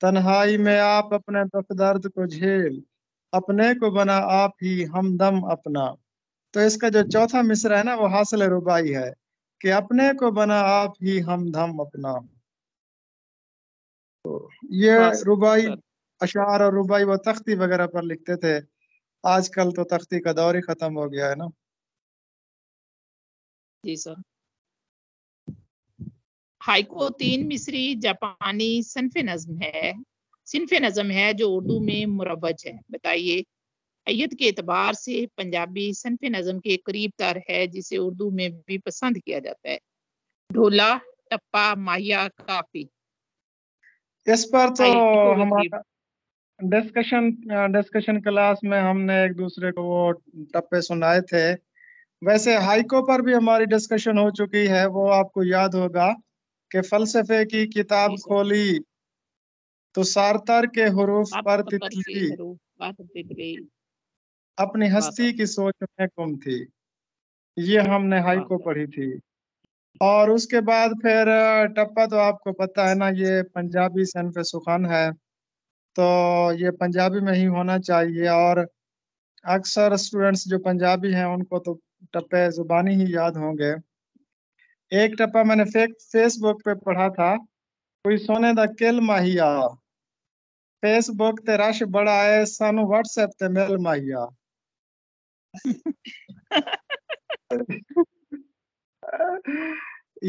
तन्हाई में आप अपने दुख दर्द को झेल, अपने को बना आप ही हमदम अपना। तो इसका जो चौथा मिसरा है ना, वो हासिल रुबाई है कि अपने को बना आप ही हमदम अपना। ये बस रुबाई, सर। अशार और रुबाई वो तख्ती वगैरह पर लिखते थे। आजकल तो तख्ती का दौर ही खत्म हो गया है ना। जी सर। हाइको तीन मिस्री जापानी सिनफ नज्म है जो उर्दू में मुरवज है। बताइए। अय्यद के एतबार से पंजाबी सनफ नज्म के करीब तर है, जिसे उर्दू में भी पसंद किया जाता है। ढोला, टप्पा, माहिया, काफी। इस पर तो हाइको के करीब। हमारा डिस्कशन क्लास में हमने एक दूसरे को वो टप्पे सुनाए थे। वैसे हाइको पर भी हमारी डिस्कशन हो चुकी है। वो आपको याद होगा कि फलसफे की किताब जी सर। खोली तो सारतर के हुरूफ आप पर पकड़ के तितली, हरू। अपनी हस्ती की सोच में गुम थी, ये हमने हाई को पढ़ी थी। और उसके बाद फिर टप्पा तो आपको पता है ना, ये पंजाबी सनफ़े सुखान है, तो ये पंजाबी में ही होना चाहिए। और अक्सर स्टूडेंट्स जो पंजाबी हैं उनको तो टप्पे जुबानी ही याद होंगे। एक टप्पा मैंने फेसबुक पे पढ़ा था, कोई सोने दा किल माहिया, फेसबुक ते रश बड़ा है, सानू व्हाट्सएप ते मिल माहिया।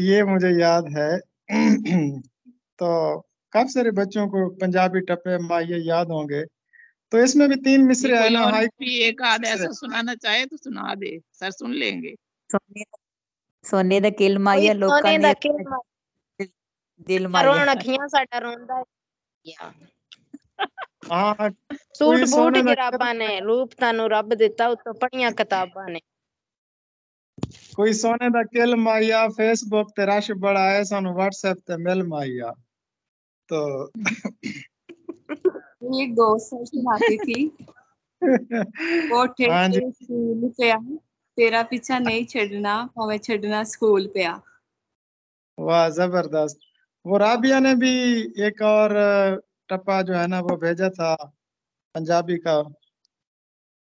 ये मुझे याद है। तो काफी सारे बच्चों को पंजाबी टप्पे माहिया याद होंगे। तो इसमें भी 3 मिसरे है कोई ना, और हाई भी एक आध ऐसा सुनाना चाहे तो सुना दे, सर सुन लेंगे। सोने दा किल माहिया लोकां सोने दी दा किल माहिया दिल माहिया। रोन अखियां साडा रोंदा है। हाँ, सूट कोई बूट सोने दा जराबां ने रूप तानू रब दिता, उत्तों पढ़ियां किताबां ने। कोई सोने दा किल माहिया, फेसबुक ते रश बड़ा है, सानू व्हाट्सएप ते मिल माहिया। तो एक दोस्त सुनाती थी, कोठे हाँ जी, ते स्कूल पिया, तेरा पीछा नहीं छड़ना, भावें छड़ना स्कूल पिया। वाह जबरदस्त। वो राबिया ने भी एक और टप्पा जो है ना वो भेजा था पंजाबी का,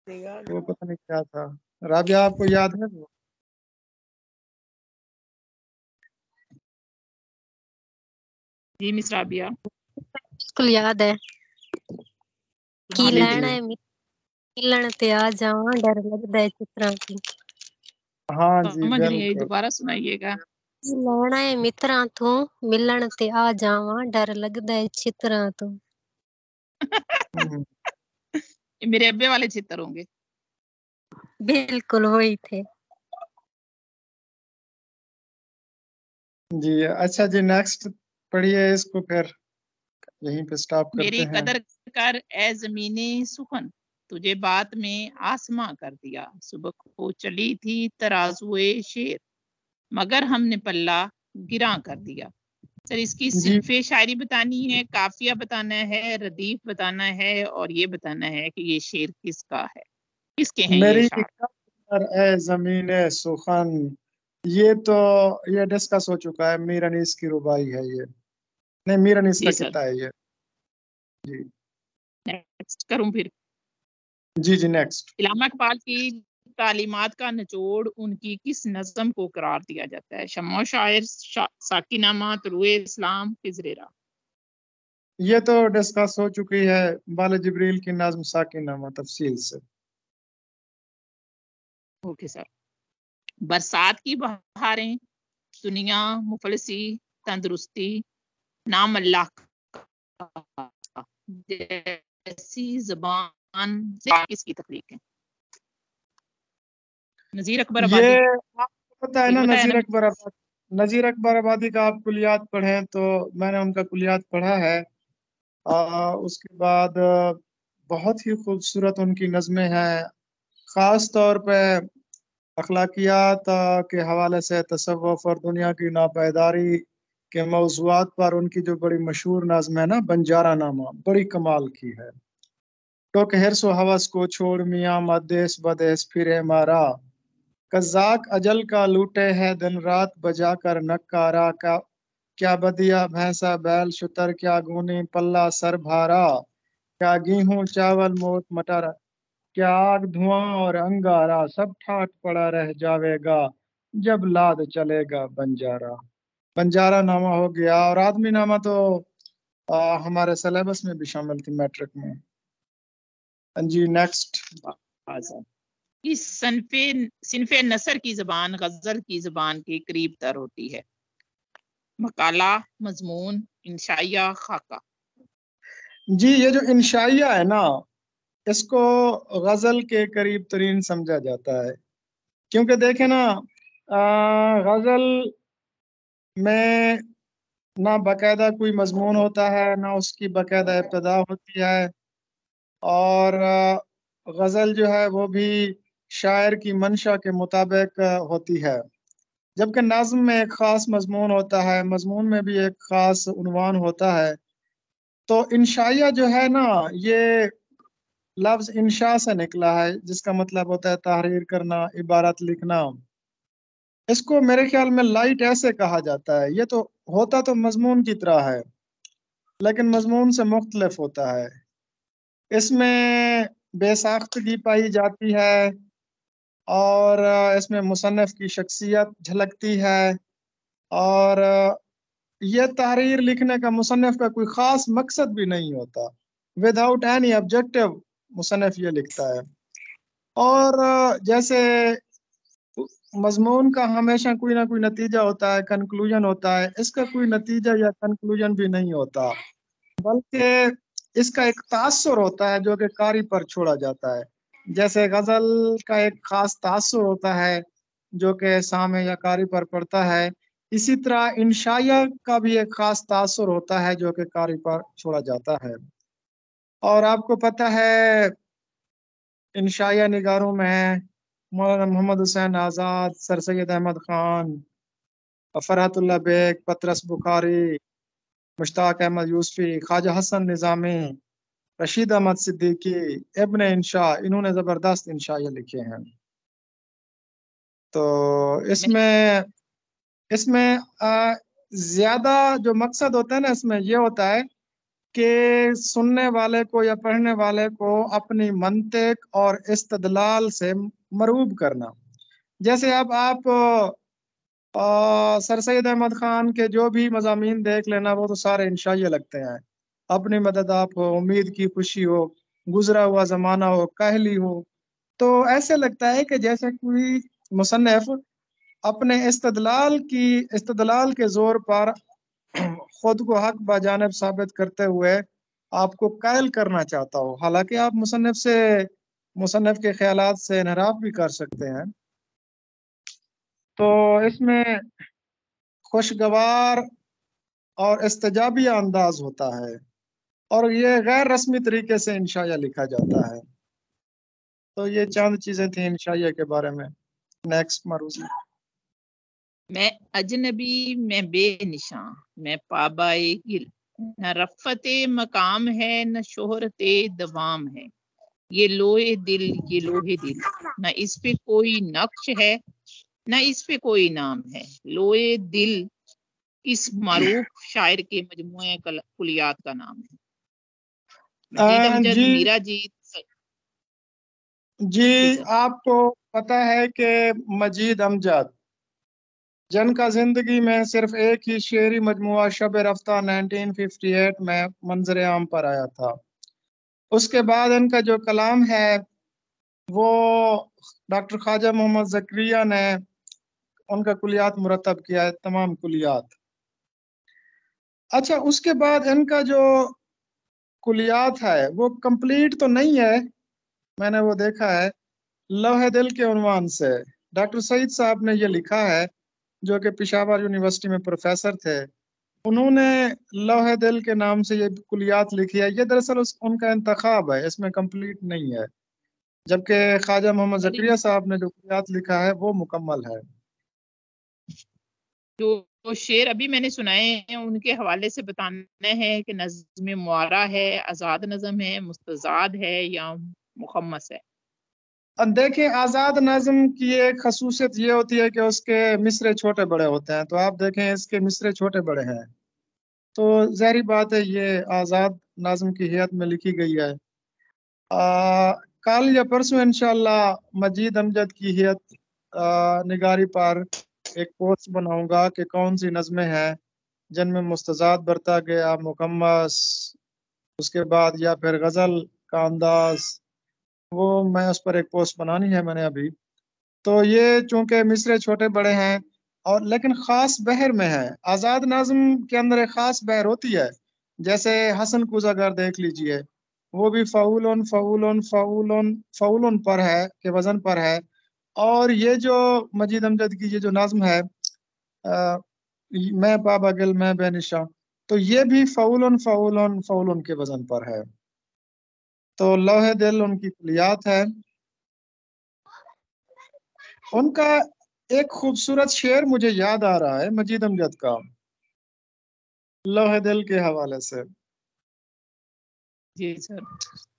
वो पता नहीं क्या था। राबिया आपको याद है वो? जी मिस राबिया। बिल्कुल याद है की हाँ जी लैना जी है मिलन ते आ जावां, डर लगदा है चित्रा की। हाँ जी समझ नहीं आई, बिल्कुल। दोबारा सुनाइएगा। की लैना है मित्रां तो मिलन ते आ जावां, डर लगदा है चित्रा तो। हम्म, ये मेरे अब्बे वाले चित्र होंगे। बिल्कुल वही थे। जी अच्छा जी, नेक्स्ट पढ़िए इसको, फिर यहीं पे स्टॉप करते मेरी हैं। कदर कर ए जमीने सुखन, तुझे बात में आसमां कर दिया। सुबह को चली थी तराजुए शेर, मगर हमने पल्ला गिरा कर दिया। सर इसकी जी सिनफे शायरी बतानी है, काफिया बताना है, रदीफ बताना है, और ये बताना है कि ये शेर किसका है, किसके हैं ये मेरी शार। कदर ए ज़मीने सुखन, ये तो ये डिस्कस हो चुका है, मीर अनीस की रुबाई है ये, नहीं मीर अनीस का जी सर, किस्सा है ये। जी नेक्स्ट करूं फिर। जी जी नेक्स्ट। इलामा इकबाल की तालीमात का निचोड़ उनकी किस नज़म को करार दिया जाता है? शम्मो शायर, साकिनामा, तुरुए इस्लाम, हिजरेरा। ये तो डिस्कस हो चुकी है, बाल जिब्रील की नाज़्म साकिनामा तफसील से। Okay sir. बरसात की बहारें, दुनिया, मुफलसी, तंदुरुस्ती, नाम अल्लाह का, जैसी ज़बान से किसकी तख्लीक है? नजीर अकबर ये आबादी। आपको पता है ये ना, बताया ना। नजीर अकबर आबादी का आप कुलियात पढ़ें तो मैंने उनका कुलियात पढ़ा है। उसके बाद बहुत ही खूबसूरत उनकी नज़में हैं, ख़ास तौर पे अखलाकियात के हवाले से तसव्वुफ़ और दुनिया की नापैदारी के मौज़ूआत पर उनकी जो बड़ी मशहूर नज़्म है ना, बंजारा नामा, बड़ी कमाल की है। तो कि हिर्स व हवस को छोड़ मियाँ मदेश बदेश फिरे मारा, कज़ाक अजल का लूटे है दिन रात बजा कर नक्कारा का, क्या बदिया भैंसा बैल शुतर, क्या गूनी पल्ला सर भारा, क्या गेहूं चावल मोट मटर, क्या आग धुआं और अंगारा, सब ठाट पड़ा रह जावेगा जब लाद चलेगा बंजारा। बंजारा नामा हो गया। और आदमी नामा तो हमारे सिलेबस में भी शामिल थी मैट्रिक में। जी नेक्स्ट। इस सिनफे नसर की जबान गजल की जबान के करीब तर होती है? मकाला, मजमून, इंशाइया, खाका। जी ये जो इंशाइया है ना, इसको गजल के करीब तरीन समझा जाता है, क्योंकि देखे ना गजल में ना बाकायदा कोई मजमून होता है, ना उसकी बाकायदा इब्तिदा होती है। और गजल जो है वो भी शायर की मंशा के मुताबिक होती है, जबकि नाज़्म में एक ख़ास मजमून होता है, मजमून में भी एक ख़ास उन्वान होता है। तो इंशाइया जो है ना, ये लफ्ज इंशा से निकला है, जिसका मतलब होता है तहरीर करना, इबारत लिखना। इसको मेरे ख्याल में लाइट ऐसे कहा जाता है। ये तो होता तो मजमून की तरह है, लेकिन मजमून से मुख्तलिफ होता है। इसमें बेसाख्तगी पाई जाती है और इसमें मुसन्निफ की शख्सियत झलकती है। और ये तहरीर लिखने का मुसन्निफ का कोई ख़ास मकसद भी नहीं होता। विदाउट एनी ऑब्जेक्टिव मुसन्निफ ये लिखता है। और जैसे मजमून का हमेशा कोई ना कोई नतीजा होता है, कंक्लूजन होता है, इसका कोई नतीजा या कंक्लूजन भी नहीं होता, बल्कि इसका एक तासुर होता है जो कि कारी पर छोड़ा जाता है। जैसे गजल का एक खास तासुर होता है जो कि सामे या कारी पर पड़ता है, इसी तरह इंशाया का भी एक खास तासुर होता है जो कि कारी पर छोड़ा जाता है। और आपको पता है इंशाया निगारों में मौलाना मोहम्मद हुसैन आज़ाद, सर सैयद अहमद खान, फरहतुल्लाह बेग, पतरस बुखारी, मुश्ताक अहमद यूसुफी, ख्वाजा हसन निज़ामी, रशीद अहमद सिद्दीकी, इब्न इंशा, इन्होंने जबरदस्त इंशाए लिखे हैं। तो इसमें इसमें ज्यादा जो मकसद होता है ना, इसमें ये होता है कि सुनने वाले को या पढ़ने वाले को अपनी मंतिक और इस्तदलाल से मरूब करना। जैसे अब आप सर सैयद अहमद खान के जो भी मज़ामीन देख लेना, वो तो सारे इंशाइए लगते हैं। अपनी मदद आप हो, उम्मीद की खुशी हो, गुजरा हुआ जमाना हो, काहली हो, तो ऐसे लगता है कि जैसे कोई मुसन्निफ अपने इस्तदलाल के जोर पर खुद को हक बाजानिब साबित करते हुए आपको कायल करना चाहता हो। हालांकि आप मुसन्निफ के ख्यालात से इनहराफ भी कर सकते हैं। तो इसमें खुशगवार और इस्तजाबिया अंदाज होता है और ये गैर रस्मी तरीके से इंशाया लिखा जाता है। तो ये चंद चीजें थी इंशाया के बारे में। नेक्स्ट मरूजी। मैं अजनबी, मैं बेनिशां, मैं पाबाए गिल, न रफ़ते मकाम है न शोहरते दवाम है। ये लोहे दिल, ये लोहे दिल, न इस पे कोई नक्श है न इस पे कोई नाम है। लोहे दिल इस मारूफ शायर के मजमूए कुलियात का नाम है। मजीद अमजद जी मीरा जी। जी, आपको पता है कि मजीद अमजद, जिनका जिंदगी में सिर्फ एक ही शेरी मजमुआ शब रफ्ता 1958 में मंजर आम पर आया था, उसके बाद इनका जो कलाम है वो डॉक्टर ख्वाजा मोहम्मद ज़करिया ने उनका कुलियात मुरतब किया है, तमाम कुलियात। अच्छा, उसके बाद इनका जो कुलियात है वो कंप्लीट तो नहीं है, मैंने वो देखा है। लौहे दिल के उन्वान से डॉक्टर सईद साहब ने ये लिखा है, जो कि पेशावर यूनिवर्सिटी में प्रोफेसर थे। उन्होंने लौहे दिल के नाम से ये कुलियात लिखी है। ये दरअसल उनका इंतखाब है, इसमें कंप्लीट नहीं है, जबकि ख्वाजा मोहम्मद ज़करिया साहब ने जो कुलियात लिखा है वो मुकम्मल है। जो शेर अभी मैंने सुनाए हैं उनके हवाले से बताना है कि नज़्म मुआरा है, आज़ाद नज़म है, मुस्तज़ाद है या मुखम्मस है। अब देखिए, आज़ाद नज़म की एक खसूसियत ये होती है कि उसके मिसरे छोटे बड़े होते हैं। तो आप देखें, इसके मिसरे छोटे बड़े हैं, तो ज़ाहिर बात है ये आज़ाद नज़म की हैत में लिखी गई है। कल या परसों इंशाअल्लाह मजीद अमजद की हैत निगारी पर एक पोस्ट बनाऊंगा कि कौन सी नज़में हैं जिनमें मुस्तज़ाद बरता गया, मुकम्मस, उसके बाद या फिर गज़ल का अंदाज, वो मैं उस पर एक पोस्ट बनानी है मैंने अभी। तो ये चूंकि मिसरे छोटे बड़े हैं और लेकिन ख़ास बहर में है। आज़ाद नज़म के अंदर एक ख़ास बहर होती है। जैसे हसन कुज़ागर देख लीजिए, वो भी फ़ाउलन फ़ाउलन फ़ाउलन फ़ाउलन पर है, के वज़न पर है। और ये जो मजीद अमजद की ये जो नज़्म है अ, मैं बाबा गिल मैं बेनिशा, तो ये भी फ़ाउलन फ़ाउलन फ़ाउलन के वज़न पर है। तो लौहे दिल उनकी कुलियात है। उनका एक खूबसूरत शेर मुझे याद आ रहा है मजीद अमजद का, लौहे दिल के हवाले से। जी सर,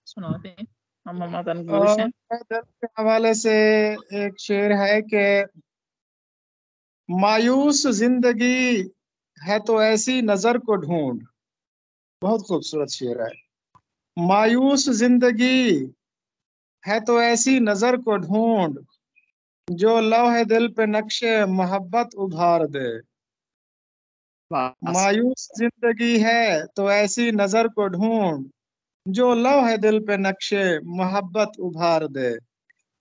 सुनाते हैं। हम मोहम्मद गुलशन दिल के हवाले से एक शेर है कि मायूस जिंदगी है तो ऐसी नजर को ढूंढ। बहुत खूबसूरत शेर है। मायूस जिंदगी है तो ऐसी नजर को ढूंढ, जो लौहे दिल पे नक्शे मोहब्बत उभार दे। मायूस जिंदगी है तो ऐसी नजर को ढूंढ, जो लौहे दिल पे नक्शे मोहब्बत उभार दे।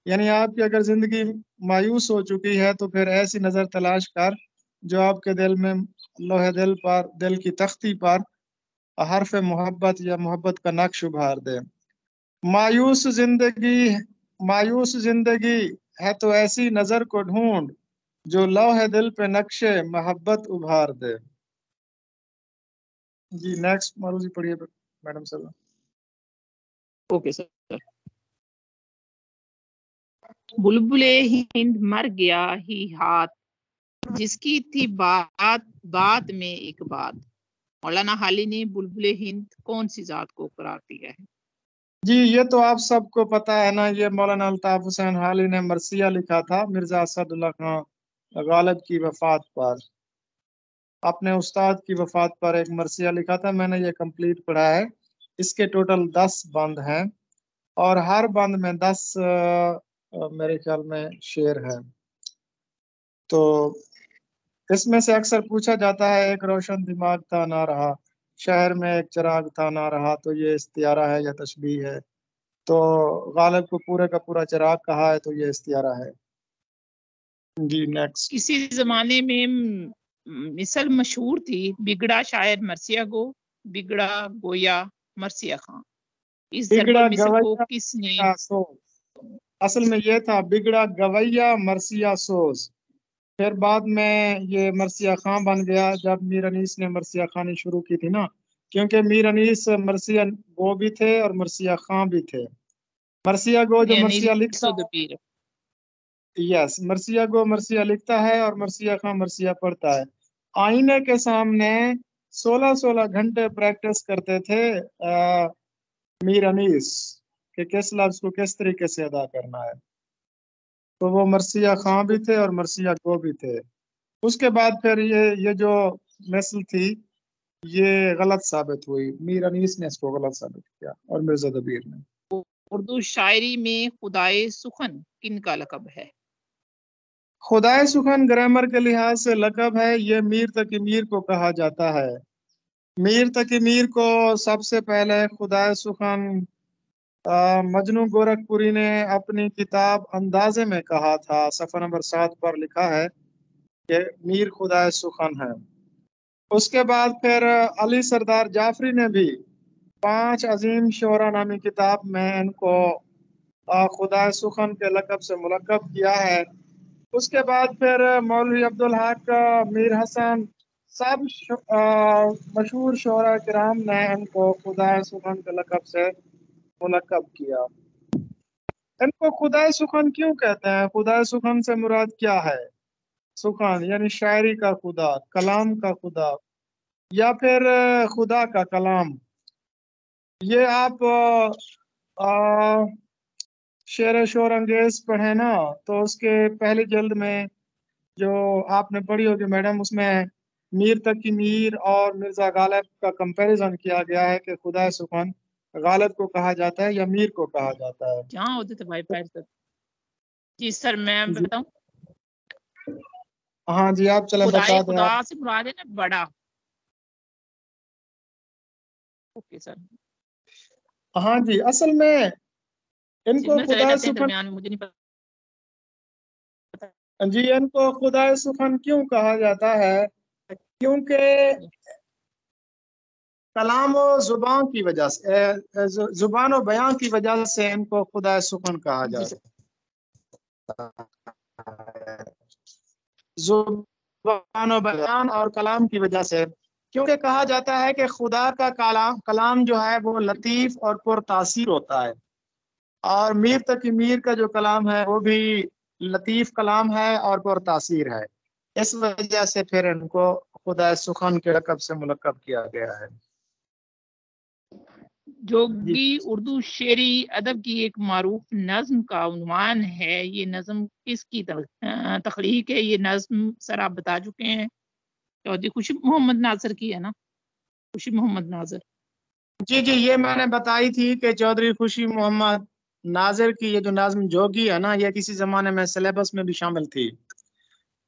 यानी आपकी अगर जिंदगी मायूस हो चुकी है तो फिर ऐसी नजर तलाश कर जो आपके दिल में लोहे दिल पर, दिल की तख्ती पर हर्फ मोहब्बत या मोहब्बत का नक्श उभार दे। मायूस जिंदगी है तो ऐसी नजर को ढूंढ, जो लौहे दिल पे नक्शे मोहब्बत उभार दे। जी नेक्स्ट मारू जी पढ़िए मैडम सर। Okay sir. बुलबुले हिंद मर गया ही हाथ, जिसकी थी बात बात में एक बात। मौलाना हाली ने बुलबुले हिंद कौन सी जात को करार दिया है? जी ये तो आप सबको पता है ना, ये मौलाना अल्ताफ हुसैन हाली ने मरसिया लिखा था मिर्जा असदुल्ला खान गालिब की वफात पर। अपने उस्ताद की वफात पर एक मरसिया लिखा था, मैंने ये कंप्लीट पढ़ा है। इसके टोटल 10 बंद हैं और हर बंद में 10 मेरे ख्याल में शेर है। तो इसमें से अक्सर पूछा जाता है एक रोशन दिमाग था ना रहा, शहर में एक चिराग था ना रहा, तो ये इस्तियारा है या तशबीह है? तो गालिब को पूरे का पूरा चिराग कहा है, तो ये इस्तियारा है। जी नेक्स्ट। किसी जमाने में मिसल मशहूर थी, बिगड़ा शायर मरसिया गो, बिगड़ा गोया मरसिया खां। इस बिगड़ा मिसल को गवैया किसने? असल में ये था बिगड़ा गवैया मरसिया सोज। फिर बाद में ये मरसिया खां बन गया जब मीर अनीस ने मरसिया खानी शुरू की थी ना, क्योंकि मीर अनीस मरसिया गो भी थे और मरसिया खां भी थे। मरसिया गो जो मरसिया लिखता है, यस मरसिया गो मरसिया लिखता है और मरसिया खां मरसिया पढ़ता है। आईने के सामने 16-16 घंटे प्रैक्टिस करते थे मीर अनीस कि किस लफ्ज को किस तरीके से अदा करना है। तो वो मरसिया खां भी थे और मरसिया गो भी थे। उसके बाद फिर ये जो नस्ल थी ये गलत साबित हुई, मीर अनीस ने इसको गलत साबित किया और मिर्जा दबीर ने। उर्दू शायरी में खुदाए सुखन किन का लकब है? खुदाए सुखन ग्रामर के लिहाज से लकब है, ये मीर तकी मीर को कहा जाता है। मीर तकी मीर को सबसे पहले खुदाए सुखन मजनू गोरखपुरी ने अपनी किताब अंदाजे में कहा था। सफ़ा नंबर 7 पर लिखा है कि मीर खुदाए सुखन है। उसके बाद फिर अली सरदार जाफरी ने भी 5 अजीम शोरा नामी किताब में इनको खुदाए सुखन के लकब से मुलक्कब किया है। उसके बाद फिर मौलवी अब्दुल हक, मीर हसन, सब मशहूर शोरा किराम ने इनको खुदाए सुखन के लकब से मुलक्कब किया। इनको खुदाए सुखन क्यों कहते हैं? खुदाए सुखन से मुराद क्या है? सुखन यानी शायरी का खुदा, कलाम का खुदा, या फिर खुदा का कलाम। ये आप शेर शोर अंगेज पढ़े ना, तो उसके पहली जल्द में जो आपने पढ़ी होगी मैडम, उसमें मीर तकी मीर और मिर्जा गालिब का कंपैरिजन किया गया है कि खुदा सुखन गालिब को कहा जाता है या मीर को कहा जाता है। जहाँ होते थे भाई पैर सर। जी सर मैं बताऊं? हाँ जी आप चले बता दें। खुदा से मुराद है ना बड़ा। Okay sir. हाँ जी असल में इनको खुदा सुखन, मुझे नहीं पता जी इनको खुदा सुखन क्यों कहा जाता है? क्योंकि कलाम और जुबान की वजह से, जुबान और बयान की वजह से इनको खुदा सुखन कहा जाता है। जुबान और बयान और कलाम की वजह से, क्योंकि कहा जाता है कि खुदा का कलाम जो है वो लतीफ और पुरतासीर होता है, और मीर तकी मीर का जो कलाम है वो भी लतीफ कलाम है और पुरतासीर है। इस वजह से फिर इनको खुदा सुखन के लक़ब से मुलक़्क़ब किया गया है। जोगी उर्दू शेरी अदब की एक मारूफ नज्म का उन्वान है। ये नज्म किसकी तख्लीक है? ये नज्म सर आप बता चुके हैं, चौधरी खुशी मोहम्मद नाजर की है ना? खुशी मोहम्मद नाजर। जी जी, ये मैंने बताई थी कि चौधरी खुशी मोहम्मद नाजिर की ये जो नाज़्म जोगी है ना, ये किसी जमाने में सिलेबस में भी शामिल थी।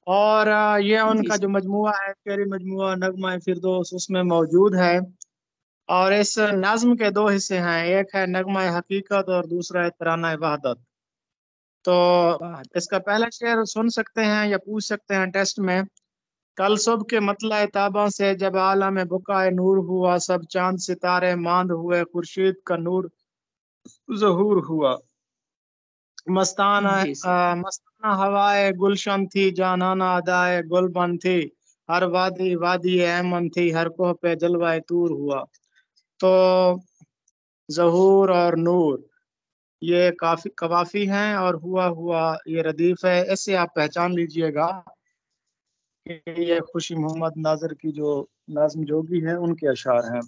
और ये उनका जो मजमुआ है, शेरी मजमुआ नगमा फिरदौस, उसमें मौजूद है। और इस नाज़्म के दो हिस्से हैं, एक है नगमा हकीकत और दूसरा है तराना वहदत। तो इसका पहला शेर सुन सकते हैं या पूछ सकते हैं टेस्ट में। कल सुबह के मतला ताबा से जब आलम बुकाए नूर हुआ, सब चांद सितारे मांद हुए, खुर्शीद का नूर ज़हूर हुआ। मस्ताना हवाए गुलशन थी, जानाना अदाए गुलबन थी, हर वादी वादी अहमन थी, हर कोह पे जलवाए तूर हुआ। तो ज़हूर और नूर ये काफी कवाफी हैं और हुआ हुआ ये रदीफ है। इससे आप पहचान लीजिएगा कि ये खुशी मोहम्मद नाजिर की जो नाज़्म जोगी है उनके अशार हैं।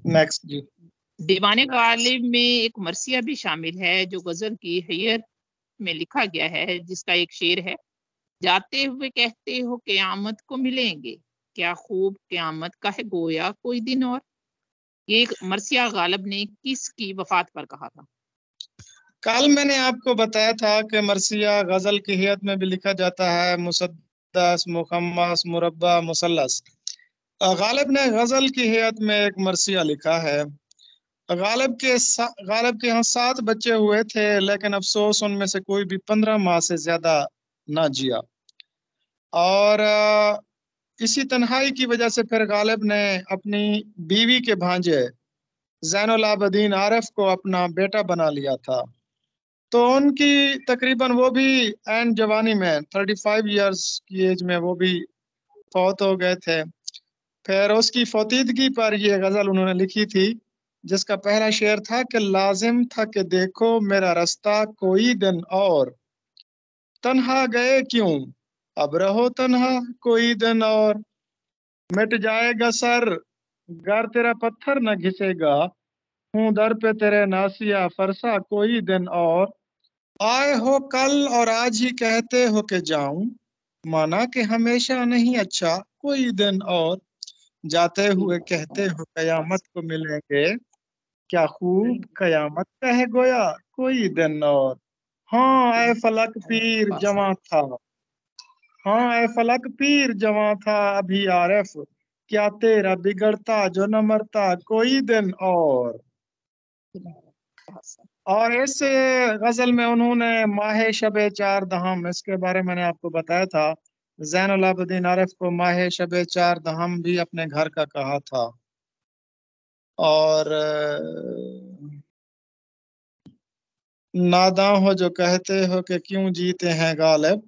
नेक्स्ट जी। दीवाने गालिब में एक मरसिया भी शामिल है जो गजल की हैयत में लिखा गया है, जिसका एक शेर है, जाते हुए कहते हो क़यामत को मिलेंगे, क्या खूब क़यामत का है गोया कोई दिन और। ये एक मरसिया गालिब ने किसकी वफात पर कहा था? कल मैंने आपको बताया था कि मरसिया गजल की हैयत में भी लिखा जाता है, मुसद्दस, मुखम्मस, मुरब्बा, मुसल्लस। गालिब ने गजल की हैयत में एक मरसिया लिखा है। गालिब के यहाँ 7 बच्चे हुए थे, लेकिन अफसोस उनमें से कोई भी 15 माह से ज्यादा ना जिया। और इसी तन्हाई की वजह से फिर गालिब ने अपनी बीवी के भांजे ज़ैनुल आबदीन आरिफ को अपना बेटा बना लिया था। तो उनकी तकरीबन वो भी एंड जवानी में 35 इयर्स की एज में वो भी फौत हो गए थे। फिर उसकी फौतीदगी पर ये गजल उन्होंने लिखी थी, जिसका पहला शेर था कि लाजिम था कि देखो मेरा रास्ता कोई दिन और, तन्हा गए क्यों अब रहो तन्हा कोई दिन और, मिट जाएगा सर गर तेरा पत्थर न घिसेगा, हूँ दर पे तेरे नासिया फरसा कोई दिन और, आए हो कल और आज ही कहते हो कि जाऊं, माना कि हमेशा नहीं अच्छा कोई दिन और, जाते हुए कहते हो कयामत को मिलेंगे, क्या खूब कयामत का है गोया कोई दिन और। हाँ ऐ फलक पीर जवां था, हाँ ऐ फलक पीर जवां था अभी आरिफ, क्या तेरा बिगड़ता जो न मरता कोई दिन और। और इस गजल में उन्होंने माहे शबे चार दहम, इसके बारे में मैंने आपको बताया था, ज़ैनुल आबदीन आरिफ को माहे शबे चार दहम भी अपने घर का कहा था। और नादां हो जो कहते हो कि क्यों जीते हैं गालिब,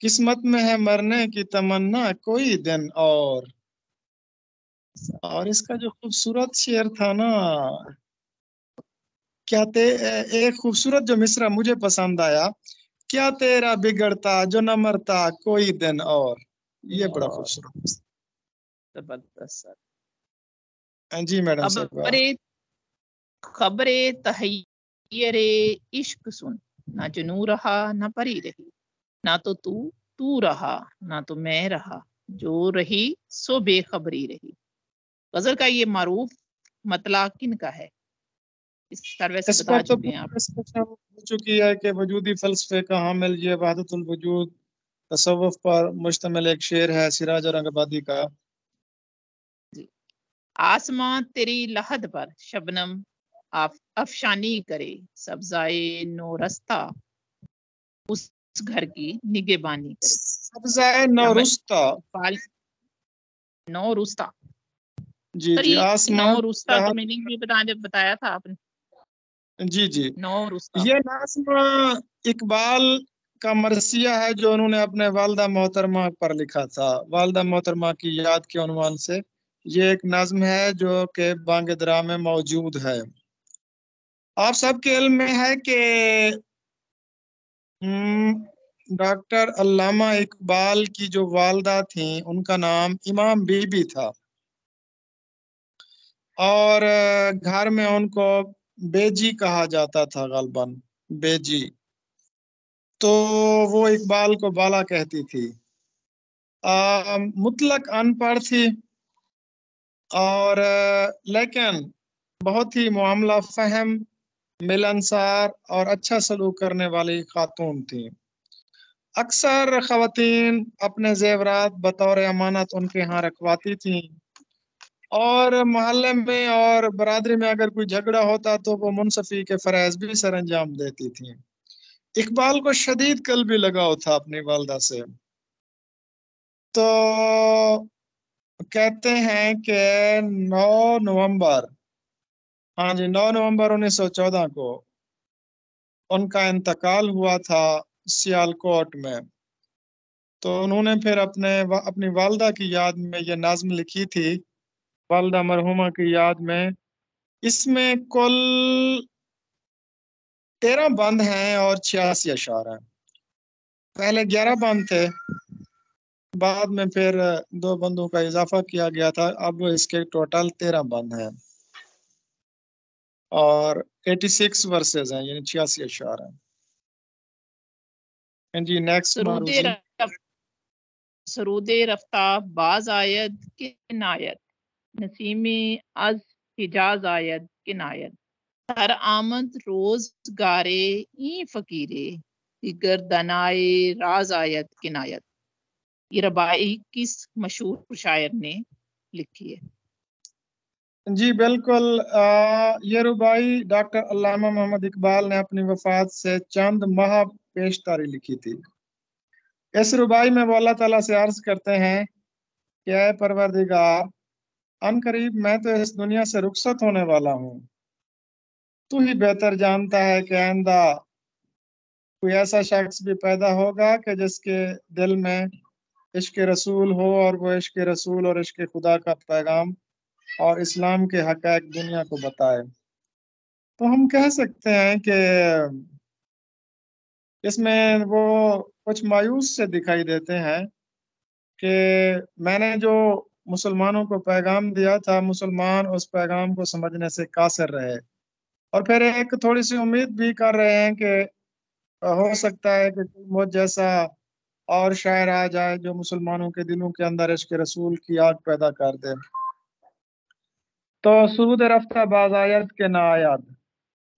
किस्मत में है मरने की तमन्ना कोई दिन और। और इसका जो खूबसूरत शेर था ना, क्या ते एक खूबसूरत जो मिसरा मुझे पसंद आया, क्या तेरा बिगड़ता जो न मरता कोई दिन और, ये बड़ा खूबसूरत। जबरदस्त सर। जी मैडम साहब। खबरे तहय्यरे इश्क सुन, ना जुनू रहा ना परी रही, ना तो तू रहा ना तो मैं रहा, जो रही सो बेखबरी रही। गजल का ये मारूफ मतला किन का है? इस सर्वे से बता चुके हैं आप। हो चुकी है कि वजूदी फलसफे का हामिल ये वहदतुल वजूद तसव्वुफ पर मुश्तमिल एक शेर है सिराज औरंगाबादी का। आसमां तेरी लहद पर शबनम अफशानी करे, सब्जाए नौरस्ता उस घर की निगहबानी करे। सब्जाए नौरुस्ता, नौरुस्ता जी जी, आसमां नौरुस्ता का मीनिंग भी बताया था आपने। जी जी, नौरुस्ता ये नाज़्म इकबाल का मरसिया है जो उन्होंने अपने वालिदा मोहतरमा पर लिखा था। वालिदा मोहतरमा की याद के उन्वान से ये एक नज़्म है जो कि बांगदरा में मौजूद है। आप सबके इल्म में है कि डॉक्टर अल्लामा इकबाल की जो वालिदा थी उनका नाम इमाम बीबी था। और घर में उनको बेजी कहा जाता था, गलबन बेजी। तो वो इकबाल को बाला कहती थी। मुतलक अनपढ़ थी और लेकिन बहुत ही मामला फहम, मिलनसार और अच्छा सलूक करने वाली खातून थी। अक्सर खवातीन अपने जेवरात बतौर अमानत उनके यहाँ रखवाती थीं और मोहल्ले में और बरादरी में अगर कोई झगड़ा होता तो वो मुनसफी के फरैज भी सर अंजाम देती थीं। इकबाल को शदीद कल्बी लगाव था अपनी वालदा से। तो कहते हैं कि 9 नवंबर, हाँ जी, 9 नवंबर 1914 को उनका इंतकाल हुआ था सियालकोट में। तो उन्होंने फिर अपनी वालदा की याद में ये नाज़्म लिखी थी, वालदा मरहुमा की याद में। इसमें कुल 13 बंद हैं और 86 अशार हैं। पहले 11 बंद थे, बाद में फिर 2 बंदों का इजाफा किया गया था। अब इसके टोटल 13 बंद हैं और 86 वर्सेस हैं, यानी 86 अशार हैं। जी नेक्स्ट मारूजी। सरूदे रफ्ता बाज आयद किनायत, नसीमे अज हिजाज आयद किनायत, हर आमद रोज गारे ई फकीरे, दिगर दनाए राज आयत किनायत। ये रबाई किस मशहूर शायर ने लिखी है? जी बिल्कुल, ये रुबाई डॉक्टर अल्लामा मोहम्मद इकबाल ने अपनी वफात से चंद माह पेशतारी लिखी थी। इस रुबाई में वो अल्लाह ताला से अर्ज करते हैं कि ऐ परवरदिगार, अनकरीब मैं तो इस दुनिया से रुखसत होने वाला हूँ। तू ही बेहतर जानता है कि आइंदा कोई ऐसा शख्स भी पैदा होगा कि जिसके दिल में इश्क रसूल हो और वो इश्क रसूल और इश्क खुदा का पैगाम और इस्लाम के हक़ाइक़ दुनिया को बताए। तो हम कह सकते हैं कि इसमें वो कुछ मायूस से दिखाई देते हैं कि मैंने जो मुसलमानों को पैगाम दिया था, मुसलमान उस पैगाम को समझने से कासिर रहे। और फिर एक थोड़ी सी उम्मीद भी कर रहे हैं कि हो सकता है कि मुझ जैसा और शायर आ जाए जो मुसलमानों के दिलों के अंदर इश्क रसूल की आग पैदा कर दे। तो सुरूद रफ्ता बाज़ायत के ना आयाद,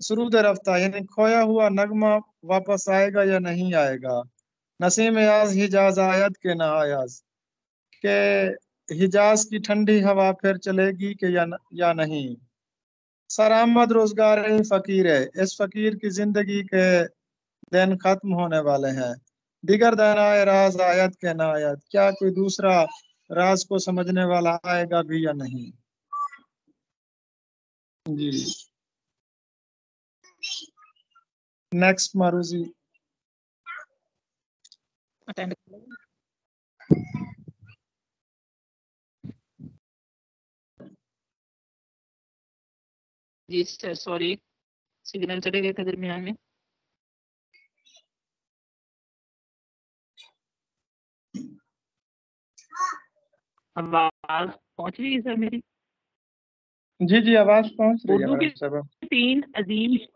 सुरूद रफ्ता यानी खोया हुआ नगमा वापस आएगा या नहीं आएगा। नसीम याज हिजाज आयत के ना आयाज, के हिजाज की ठंडी हवा फिर चलेगी कि या नहीं। सरामद रोजगार ही फकीर है, इस फकीर की जिंदगी के दिन खत्म होने वाले हैं। दिगर दानाए राज आयत के ना आयत, क्या कोई दूसरा राज को समझने वाला आएगा भी या नहीं। जी नेक्स्ट मारूजी। जी सर, सॉरी, सिग्नल चले गए थे दरमियान में। आवाज पहुंच रही है सर मेरी? जी जी आवाज पहुंच रही है उर्दू के मैडम साहब।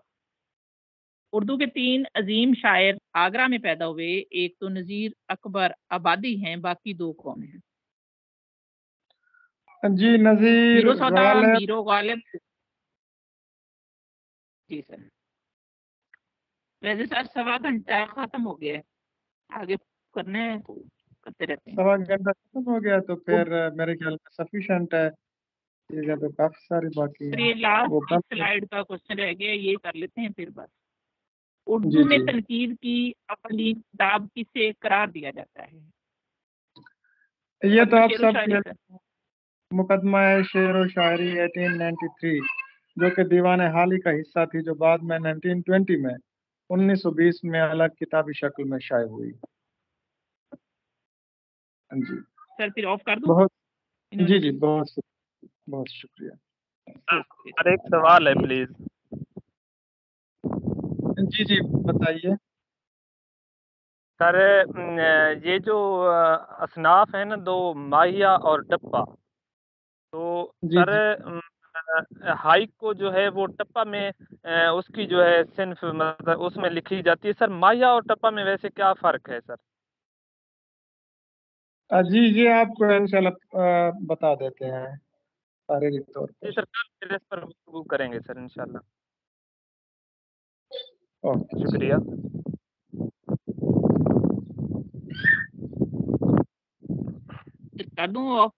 उर्दू के 3 अजीम शायर आगरा में पैदा हुए। एक तो नजीर अकबर आबादी हैं, बाकी 2 कौन हैं? जी नजीर मीरो सौदा, गालिब। मीरो गालिब। जी सर। वैसे सर 1.25 घंटा खत्म हो गया है, आगे करने हैं तो करते रहते हैं। 1.25 घंटा खत्म हो गया तो फिर मेरे ख्याल में सफिशिएंट है। ये तो काफी सारी बाकी फिर है ये वो लास्ट कम। स्लाइड का क्वेश्चन रह गया, ये कर लेते हैं फिर बस। जी उर्दू में जी तनकीद की अवली किताब किसे करार दिया जाता है? ये तो मुकदमा आप शेर व सब शायरी सर। मुकदमा शेर व शायरी 1893, जो कि दीवान हाली का हिस्सा थी, जो बाद में 1920 में 1920 में अलग किताबी शक्ल में शाये हुई। जी सर फिर ऑफ कर दूं? बहुत जी इन्होंने जी बहुत शुक्रिया। सर एक सवाल है प्लीज। जी जी बताइए। सर ये जो असनाफ है ना, 2 माहिया और डब्बा, तो जी सर जी हाइक को जो है वो टप्पा में उसकी जो है सिन्फ मतलब उसमें लिखी जाती है सर। माया और टप्पा में वैसे क्या फ़र्क है सर? जी ये आपको इंशाल्लाह बता देते हैं शारीरिक तौर जी पर। सर, कल फिर इस पर गुफ्तगू करेंगे सर इंशाल्लाह। ओके शुक्रिया। कर दूं ऑफ?